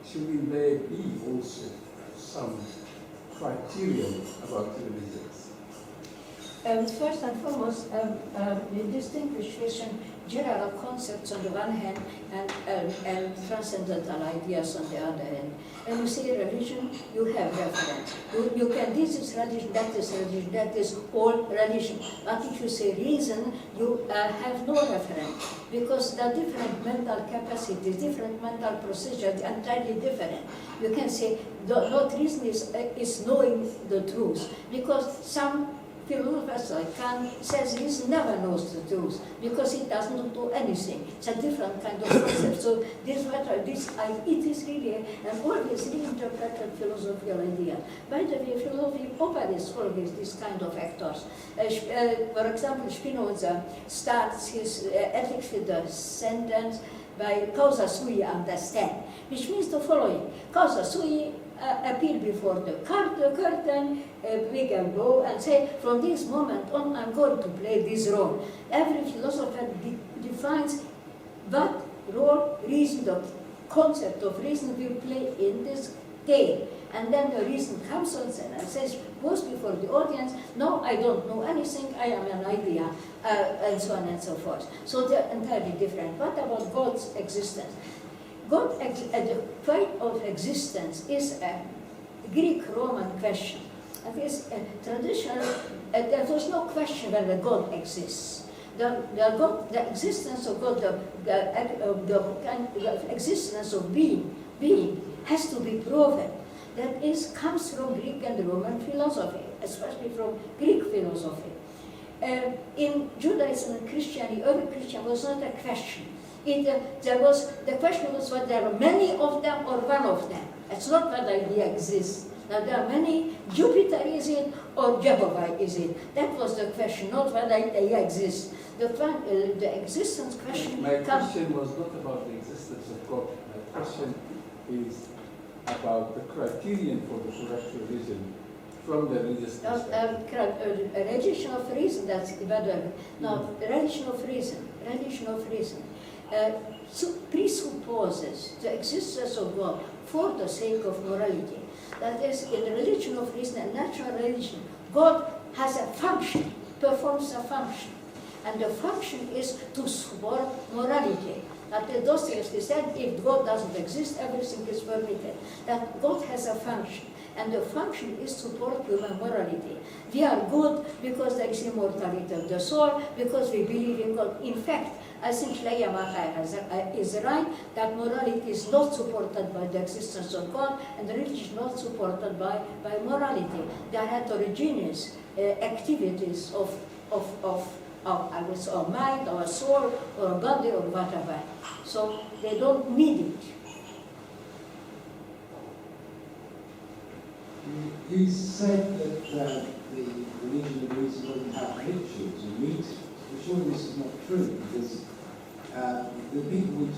shouldn't there be also some criterion about religions? First and foremost, the distinguished vision general concepts on the one hand and transcendental ideas on the other hand. When you say religion, you have reference. You can, this is religion, that is all religion. But if you say reason, you have no reference, because the different mental capacities, different mental procedures are entirely different. You can say not reason is knowing the truth, because some philosophers like Kant says reason never knows the truth because it does not know anything. It's a different kind of concept. So it is really an always reinterpreted philosophical idea. By the way, philosophy operates always this kind of actors. For example, Spinoza starts his ethics with the sentence by causa sui understand, which means the following: causa sui appear before the curtain, we can go and say, from this moment on, I'm going to play this role. Every philosopher defines what role reason, the concept of reason will play in this game. And then the reason comes on and says, goes before the audience, no, I don't know anything, I am an idea, and so on and so forth. So they're entirely different. What about God's existence? God, the point of existence is a Greek-Roman question. It is a traditional, there was no question whether God exists. The existence of God, the existence of being has to be proven. That comes from Greek and Roman philosophy, especially from Greek philosophy. In Judaism and Christianity, early Christian was not a question. The question was whether there are many of them or one of them. It's not whether he exists. Now there are many, Jupiter is it or Jehovah is it? That was the question, not whether they exist. The existence question My question was not about the existence of God. My question is about the criterion for the correct religion from the religious perspective. A religion of reason, that's better. No, religion of reason. Presupposes the existence of God for the sake of morality. That is, in the religion of reason, a natural religion, God has a function, performs a function. And the function is to support morality. That Dostoevsky said, if God doesn't exist, everything is permitted. That God has a function. And the function is to support human morality. We are good because there is immortality of the soul, because we believe in God. In fact, I think Schleiermacher is right that morality is not supported by the existence of God, and religion is not supported by morality. They are heterogeneous activities of our mind, our soul, or body, or whatever. So they don't need it. You said that the religion of reason doesn't have rituals or meetings. But surely this is not true, because the people you were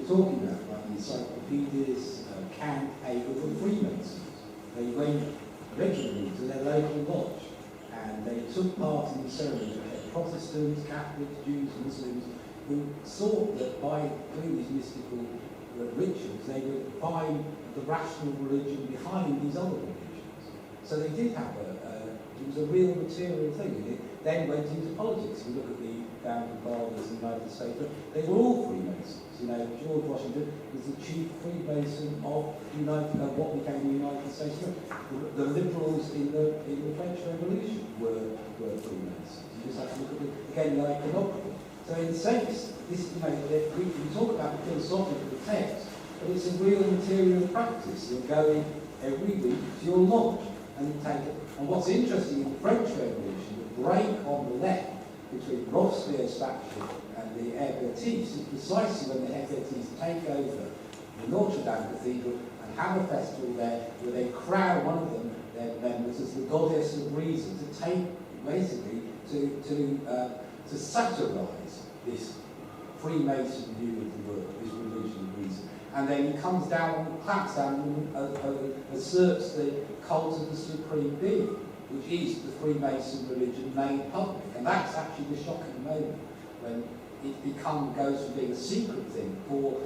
talking about, like the encyclopedias, Kant, Hegel, were Freemasons. They went regularly to their local lodge, and they took part in the ceremonies. Protestants, Catholics, Jews, Muslims, who thought that by doing these mystical rituals, they would find the rational religion behind these other religions. So they did have it was a real material thing. And it then went into politics. If you look at the founding fathers in the United States, they were all Freemasons. You know, George Washington was the chief Freemason of what became the United States. The liberals in the French Revolution were Freemasons. You just have to look at the iconography. So in a sense, this, we talk about the philosophical text, but it's a real material practice. You're going every week to your lodge and you take it. And what's interesting in the French Revolution, the break on the left between Robespierre's faction and the Hebertists is precisely when the Hebertists take over the Notre Dame Cathedral and have a festival there where they crown one of them, their members, as the goddess of reason, to take, basically, to satirise this Freemason view of the world, this religion of reason. And then he comes down, claps down, and asserts the cult of the supreme being, which is the Freemason religion made public. And that's actually the shocking moment when it goes from being a secret thing for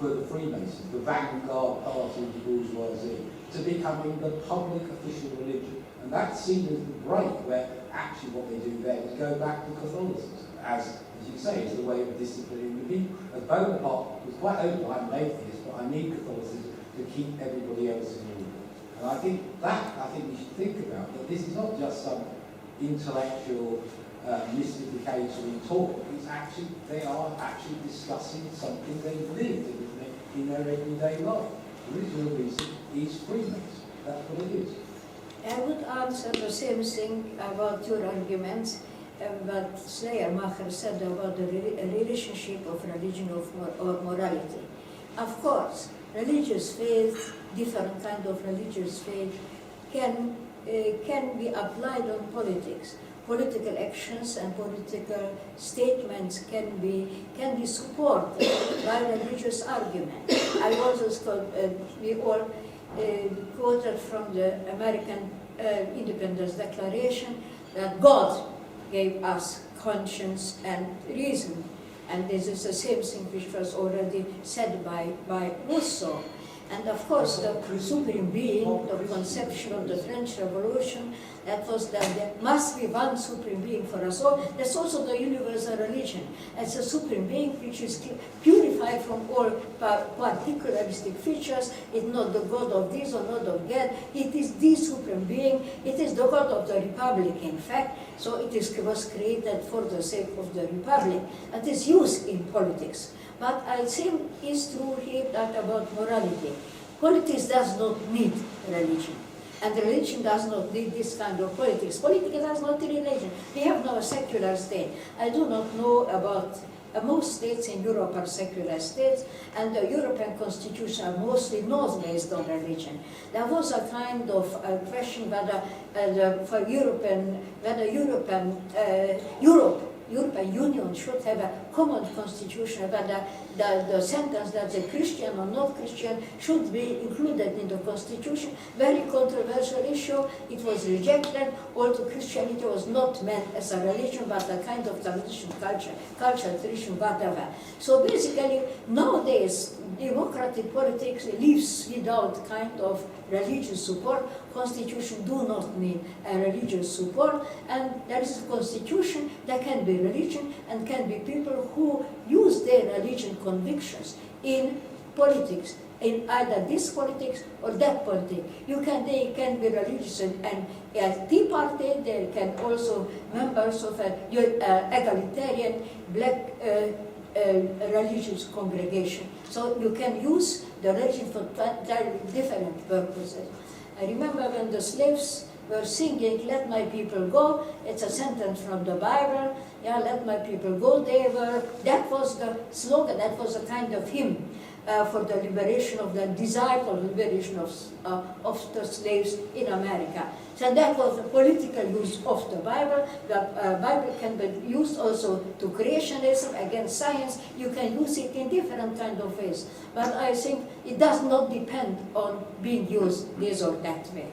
the Freemasons, the vanguard party of the bourgeoisie, to becoming the public official religion. And that's seen as the break, where actually what they do there is go back to Catholicism. as you say, is the way of disciplining the people. As Bonaparte was quite open, I'm an atheist, but I need Catholicism to keep everybody else in order. And I think we should think about that this is not just some intellectual mystification talk. It's actually, they are actually discussing something they live in their everyday life. The original reason is freedoms. That's what it is. I would answer the same thing about your arguments, what Schleiermacher said about the relationship of religion or morality. Of course, religious faith, different kind of religious faith, can be applied on politics. Political actions and political statements can be supported by religious argument. I also we all quoted from the American Independence Declaration that God gave us conscience and reason, and this is the same thing which was already said by Rousseau. And of course, the supreme being, the conception of the French Revolution, that was that there must be one supreme being for us all. That's also the universal religion. It's a supreme being which is purified from all particularistic features. It's not the God of this or not of that. It is the supreme being. It is the God of the Republic, in fact. So it was created for the sake of the Republic. It is used in politics. But I think it's true here that about morality. Politics does not need religion. And religion does not need this kind of politics. Politics does not need religion. We have now a secular state. I do not know about most states in Europe are secular states, and the European constitution are mostly not based on religion. There was a kind of question whether European Union should have a common constitution, whether the sentence that the Christian or not Christian should be included in the constitution. Very controversial issue. It was rejected. Although Christianity was not meant as a religion, but a kind of tradition, culture, tradition, whatever. So basically, nowadays, democratic politics lives without kind of religious support. Constitution do not need a religious support, and there is a constitution. There can be religion and can be people who use their religion convictions in politics, in either this politics or that politics. They can be religious, and as Tea Party, they can also members of an egalitarian black religious congregation. So you can use the religion for different purposes. I remember when the slaves were singing, "Let my people go," it's a sentence from the Bible, yeah, "Let my people go," that was the slogan, that was a kind of hymn for the liberation of the desire for liberation of the slaves in America. So that was the political use of the Bible. The Bible can be used also to creationism, against science. You can use it in different kind of ways. But I think it does not depend on being used this or that way.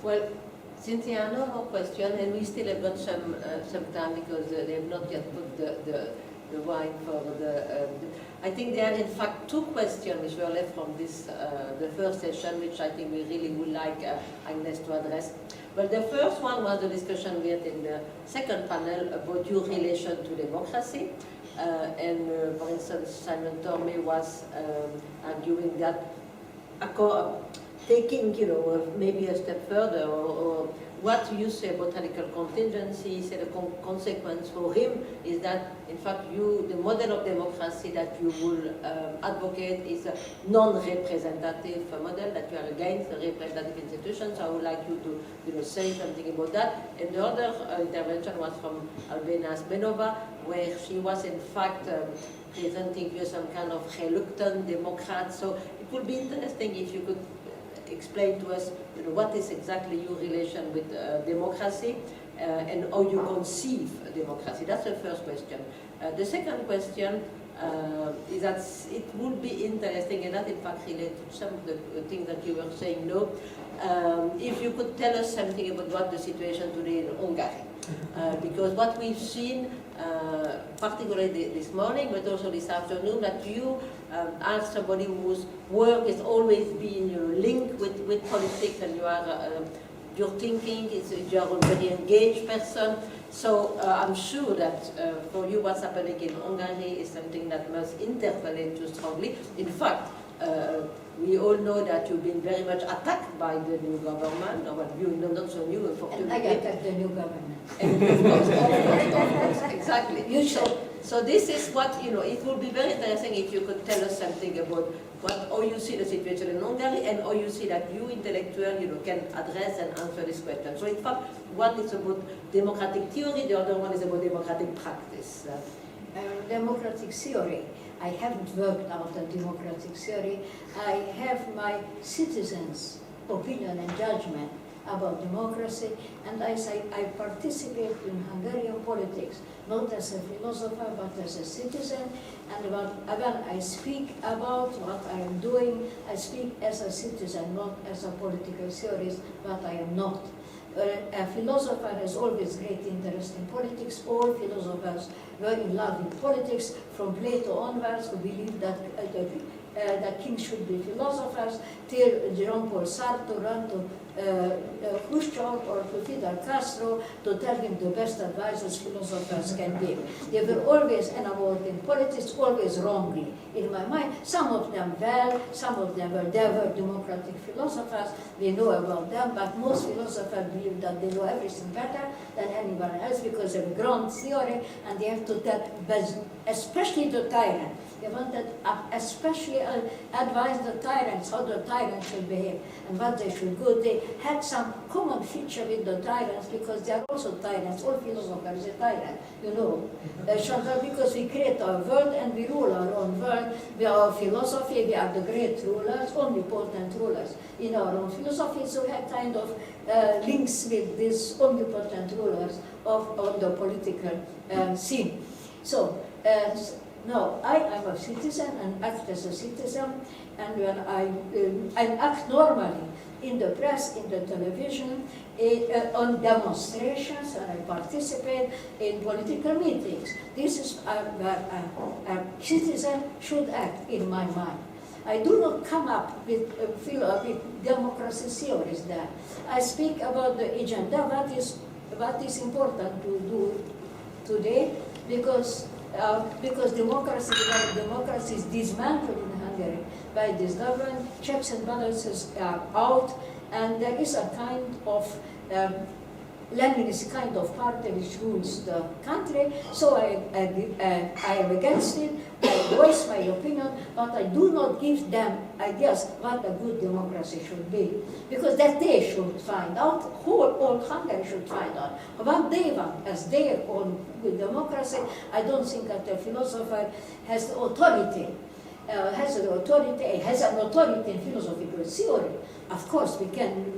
Well, since there are no more questions, and we still have got some time because they have not yet put the wine for the. I think there are in fact two questions which were left from this the first session, which I think we really would like Agnes to address. Well, the first one was the discussion we had in the second panel about your relation to democracy, and for instance, Simon Tormey was arguing that taking, maybe a step further, or what you say botanical contingency, say the consequence for him is that, in fact, the model of democracy that you will advocate is a non-representative model, that you are against the representative institutions. I would like you to say something about that. And the other intervention was from Albena Smenova, where she was, in fact, presenting you some kind of reluctant Democrat. So it would be interesting if you could explain to us what is exactly your relation with democracy and how you conceive democracy. That's the first question. The second question is that it would be interesting, and that in fact relates to some of the things that you were saying, if you could tell us something about what the situation today in Hungary. Because what we've seen, particularly this morning, but also this afternoon, that you are somebody whose work has always been linked with politics, and you are your thinking, you're a very engaged person. So I'm sure that for you what's happening in Hungary is something that must interpellate you strongly. In fact, we all know that you've been very much attacked by the new government, or well, you know, not so new, And I attacked the new government. And of course, exactly. You should. So this is what, you know, it would be very interesting if you could tell us something about how you see the situation in Hungary and how you see that you intellectual, you know, can address and answer this question. So in fact, one is about democratic theory, the other one is about democratic practice. Democratic theory. I haven't worked out a democratic theory. I have my citizens' opinion and judgment about democracy, and as I participate in Hungarian politics, not as a philosopher, but as a citizen, and when I speak about what I am doing, I speak as a citizen, not as a political theorist, but I am not. A philosopher has always great interest in politics. All philosophers were in love with politics, from Plato onwards, who believed that that kings should be philosophers, till Jean-Paul Sartre ran to Khrushchev or to Fidel Castro to tell him the best advisors philosophers can give. They were always enamored in politics, always wrongly, in my mind. Some of them well, some of them were democratic philosophers, we know about them, but most philosophers believe that they know everything better than anyone else because of ground theory, and they have to tell, especially the tyrant. They wanted especially advise the tyrants how the tyrants should behave and what they should do. They had some common feature with the tyrants because they are also tyrants. All philosophers are tyrants, you know. Because we create our world and we rule our own world. We are philosophy, we are the great rulers, omnipotent rulers in our own philosophy. So we have kind of links with these omnipotent rulers of the political scene. So. No, I am a citizen and act as a citizen, and when I act normally in the press, in the television, on demonstrations, and I participate in political meetings. This is where a citizen should act, in my mind. I do not come up with democracy theories there. I speak about the agenda, what is important to do today, because democracy is dismantled in Hungary by this government, checks and balances are out, and there is a kind of Leninist kind of party which rules the country, so I am against it, I voice my opinion, but I do not give them ideas what a good democracy should be, because that they should find out, all Hungary should find out what they want as their own good democracy. I don't think that a philosopher has the authority, has an authority in philosophical theory. Of course, we can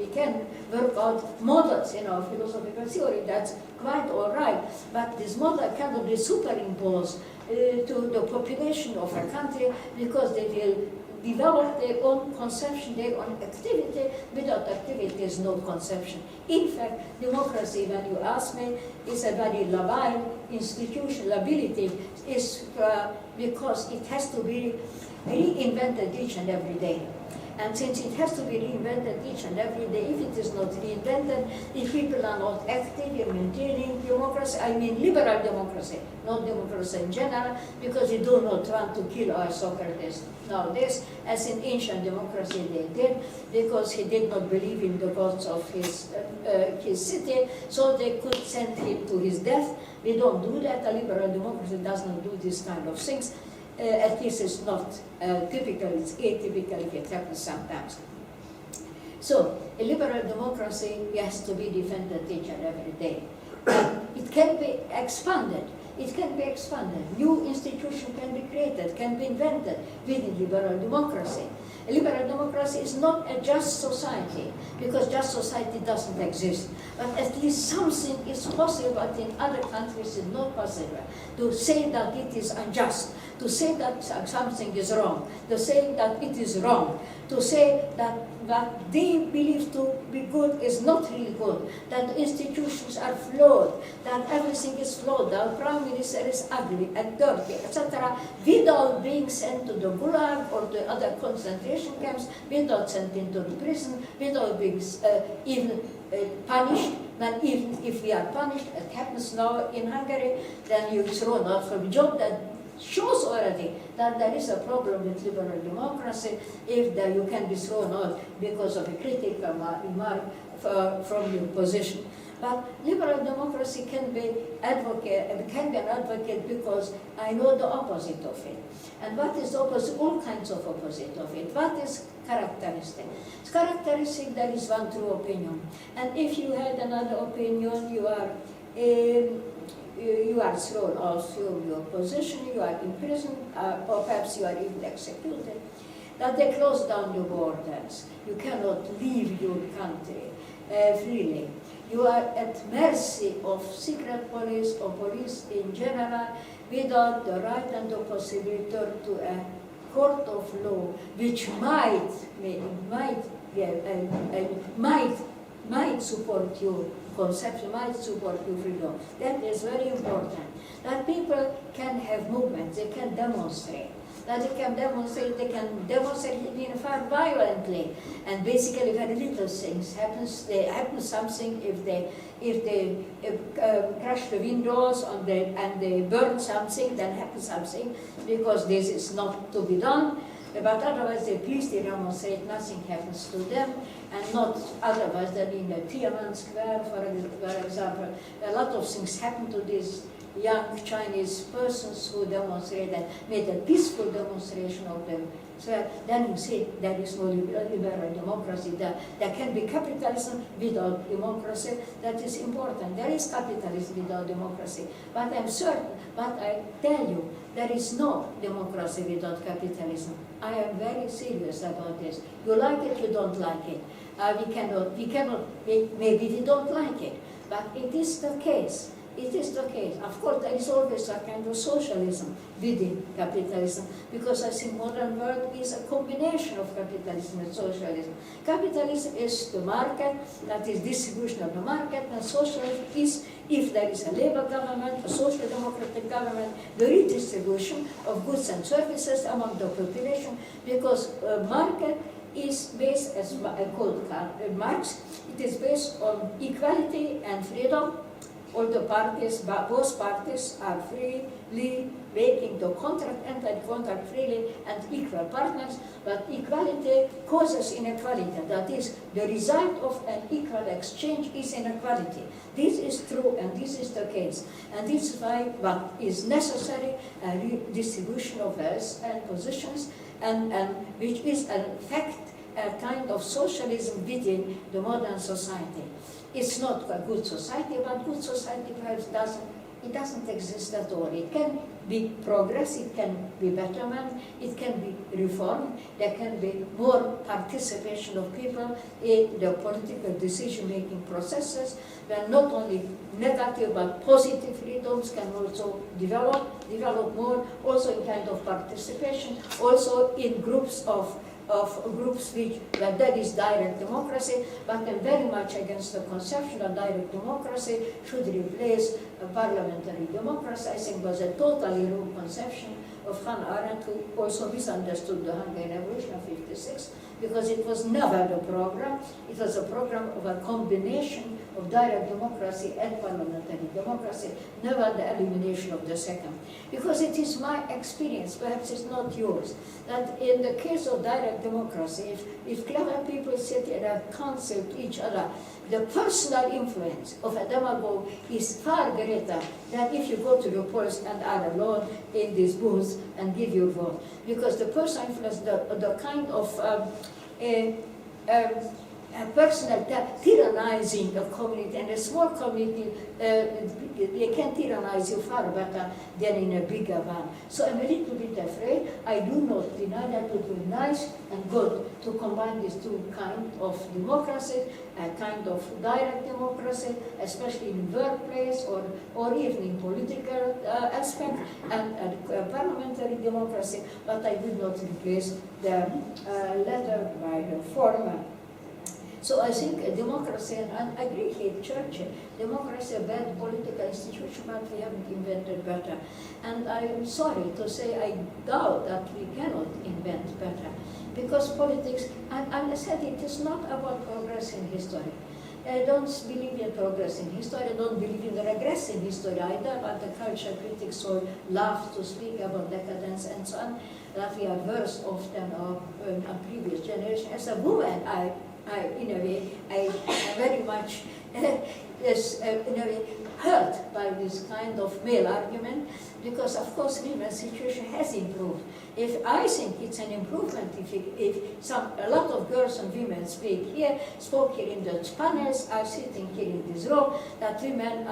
work out models in our philosophical theory. That's quite all right. But this model cannot be superimposed to the population of a country, because they will develop their own conception, their own activity. Without activity, is no conception. In fact, democracy, when you ask me, is a very labile institution. Lability is because it has to be reinvented each and every day. And since it has to be reinvented each and every day, if it is not reinvented, if people are not active in maintaining democracy, I mean liberal democracy, not democracy in general, because we do not want to kill our Socrates nowadays, as in ancient democracy they did, because he did not believe in the gods of his city, so they could send him to his death. We don't do that. A liberal democracy does not do this kind of things. At least it's not typical, it's atypical if it happens sometimes. So, a liberal democracy has to be defended each and every day. It can be expanded. It can be expanded. New institutions can be created, can be invented within liberal democracy. A liberal democracy is not a just society, because just society doesn't exist. But at least something is possible, but in other countries it's not possible. To say that it is unjust, to say that something is wrong, to say that it is wrong, to say that what they believe to be good is not really good, that institutions are flawed, that everything is flawed, that our prime minister is ugly and dirty, etc., without being sent to the Gulag or the other concentration camps, without sent into the prison, without being even punished, then even if we are punished, it happens now in Hungary, then you're thrown out from a job. That shows already that there is a problem with liberal democracy if you can be thrown out because of a critical remark from your position. But liberal democracy can be an advocate because I know the opposite of it. And what is opposite? All kinds of opposite of it. What is characteristic? It's characteristic there is one true opinion. And if you had another opinion, you are thrown out from your position, you are imprisoned, or perhaps you are even executed. That they close down your borders. You cannot leave your country freely. You are at mercy of secret police or police in general without the right and the possibility to a court of law which might support your conception, might support your freedom. That is very important. That people can have movements, they can demonstrate. That they can demonstrate even far violently, and basically very little things happens. They happen something if they crash the windows and they burn something, then happens something because this is not to be done. But otherwise, they peacefully demonstrate, nothing happens to them, and not otherwise than in the Tiananmen Square, for example. A lot of things happen to these young Chinese persons who demonstrated and made a peaceful demonstration of them. So then you see there is no liberal democracy. There can be capitalism without democracy. That is important. There is capitalism without democracy. But I'm certain, but I tell you, there is no democracy without capitalism. I am very serious about this. You like it, you don't like it. Maybe we don't like it, but it is the case. It is the case. Of course, there is always a kind of socialism within capitalism, because I think modern world is a combination of capitalism and socialism. Capitalism is the market, that is distribution of the market, and socialism is, if there is a labor government, a social democratic government, the redistribution of goods and services among the population, because market is based, as I called Marx, it is based on equality and freedom. All the parties, both parties are freely making the contract, anti-contract freely, and equal partners, but equality causes inequality. That is, the result of an equal exchange is inequality. This is true, and this is the case. And this is why what is necessary, a redistribution of wealth and positions, and which is in fact a kind of socialism within the modern society. It's not a good society, but good society perhaps doesn't exist at all. It can be progress, it can be betterment, it can be reform, there can be more participation of people in the political decision-making processes, where not only negative but positive freedoms can also develop more, also in kind of participation, also in groups where there is direct democracy, but I'm very much against the conception that direct democracy should replace a parliamentary democracy. I think was a totally wrong conception of Hannah Arendt, who also misunderstood the Hungarian Revolution of '56, because it was never the program. It was a program of a combination of direct democracy and parliamentary democracy, never the elimination of the second. Because it is my experience, perhaps it's not yours, that in the case of direct democracy, if clever people sit in a council to each other, the personal influence of a demagogue is far greater than if you go to the polls and are alone in these booths and give your vote. Because the personal influence, the kind of personal tyrannizing a community, and a small community, they can tyrannize you far better than in a bigger one. So I'm a little bit afraid. I do not deny that it would be nice and good to combine these two kinds of democracy, a kind of direct democracy, especially in workplace or even in political aspect, and parliamentary democracy, but I would not replace the latter by the former. So I think democracy, and I agree with Churchill, democracy is a bad political institution, but we haven't invented better. And I'm sorry to say I doubt that we cannot invent better. Because politics, and I said it is not about progress in history. don't believe in progress in history, don't believe in regress in history either, but the culture critics so love to speak about decadence and so on, that we are worse off than our previous generation. As a woman, I in a way, I am very much in a way, hurt by this kind of male argument, because of course women's situation has improved. If I think it's an improvement if a lot of girls and women spoke here in the panels, are sitting here in this room, that women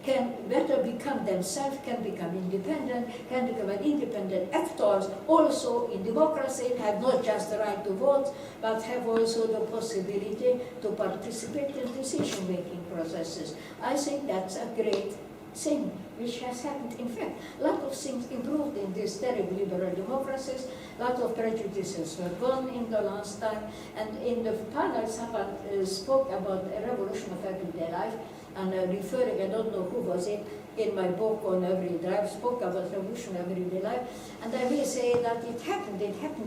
can better become themselves, can become independent, can become an independent actors, also in democracy, have not just the right to vote, but have also the possibility to participate in decision-making processes. I think that's a great thing which has happened. In fact, a lot of things improved in these terrible liberal democracies, a lot of prejudices were gone in the last time, and in the panel someone spoke about a revolution of everyday life, and referring, I don't know who was it, in my book on everyday life, spoke about revolution of everyday life, and I will say that it happened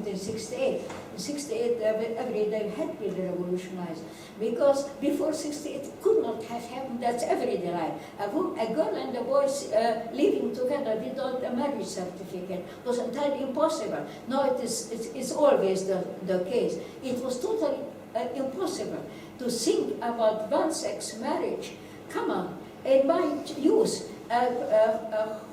in 68. In 68, every day had been revolutionized, because before 68 it could not have happened. That's everyday life. A girl and a boy living together without a marriage certificate was entirely impossible. Now it's always the case. It was totally impossible to think about one-sex marriage. Come on, in my youth,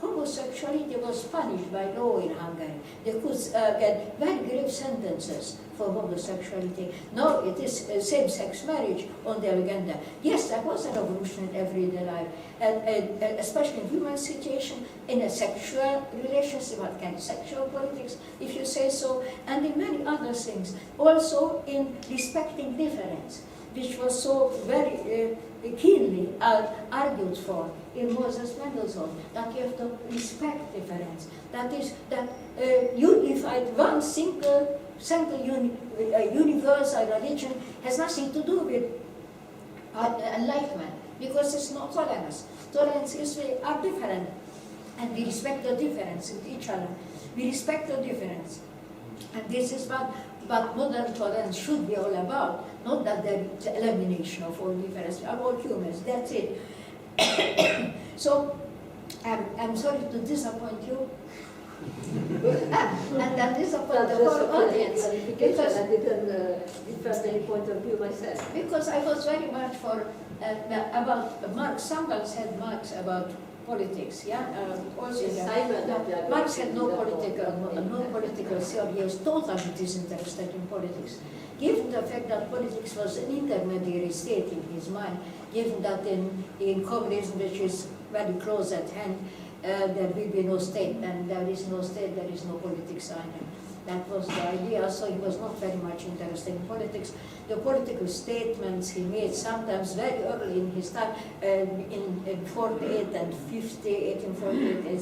homosexuality was punished by law in Hungary. They could get very grave sentences for homosexuality. Now it is same-sex marriage on the agenda. Yes, there was a revolution in everyday life, and especially in women's situation, in a sexual relationship, what kind of sexual politics, if you say so, and in many other things. Also in respecting difference, which was so very keenly argued for in Moses Mendelssohn, that you have to respect difference. That is, that unified one single universal religion has nothing to do with enlightenment, because it's not tolerance. Tolerance is we are different, and we respect the difference in each other. We respect the difference, and this is what modern tolerance should be all about. Not that there is elimination of all difference. We are all humans. That's it. So, I'm sorry to disappoint you. And then disappoint the whole audience. Because I didn't differ any point of view myself. Because I was very much for, about Marx. Someone said Marx about politics, yeah? Also, Marx had no political theory. He was totally disinterested in politics. Given the fact that politics was an intermediary state in his mind, given that in communism, which is very close at hand, there will be no state, and there is no state, there is no politics either. That was the idea, so he was not very much interested in politics. The political statements he made, sometimes very early in his time, in 48 and 50, 1848, and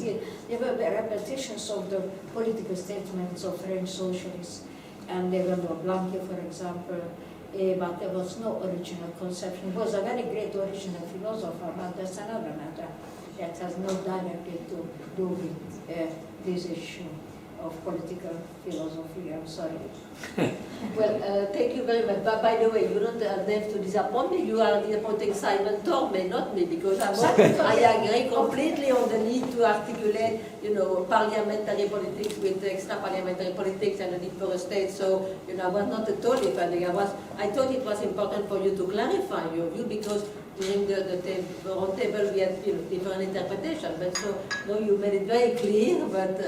they were repetitions of the political statements of French socialists. And they were Blanqui, for example, but there was no original conception. He was a very great original philosopher, but that's another matter that has no directly to do with this issue of political philosophy. I'm sorry. Well, thank you very much. But by the way, you don't have to disappoint me. You are disappointing Simon Tormey, not me, because I agree completely on the need to articulate, parliamentary politics with extra-parliamentary politics and a deeper state. So, I was not at all defending. I thought it was important for you to clarify your view, because during the roundtable we had different interpretations. But so, no, you made it very clear. But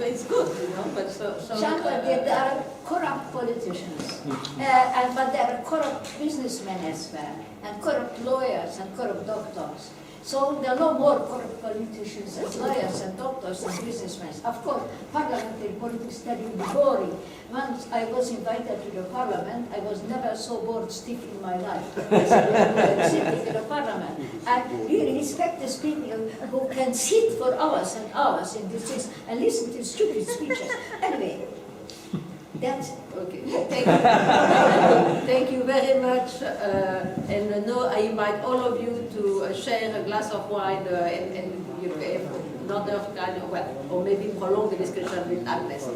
it's good, But there are corrupt politicians, but there are corrupt businessmen as well, and corrupt lawyers and corrupt doctors. So there are no more corrupt politicians as lawyers and doctors and businessmen. Of course, parliamentary politics is terribly boring. Once I was invited to the parliament, I was never so bored stiff in my life as sitting in the parliament. I really respect these people who can sit for hours and hours in these things and listen to stupid speeches. Anyway, that's okay. Thank you very much. And now I invite all of you to share a glass of wine and another kind of, or maybe prolong the discussion with Agnes.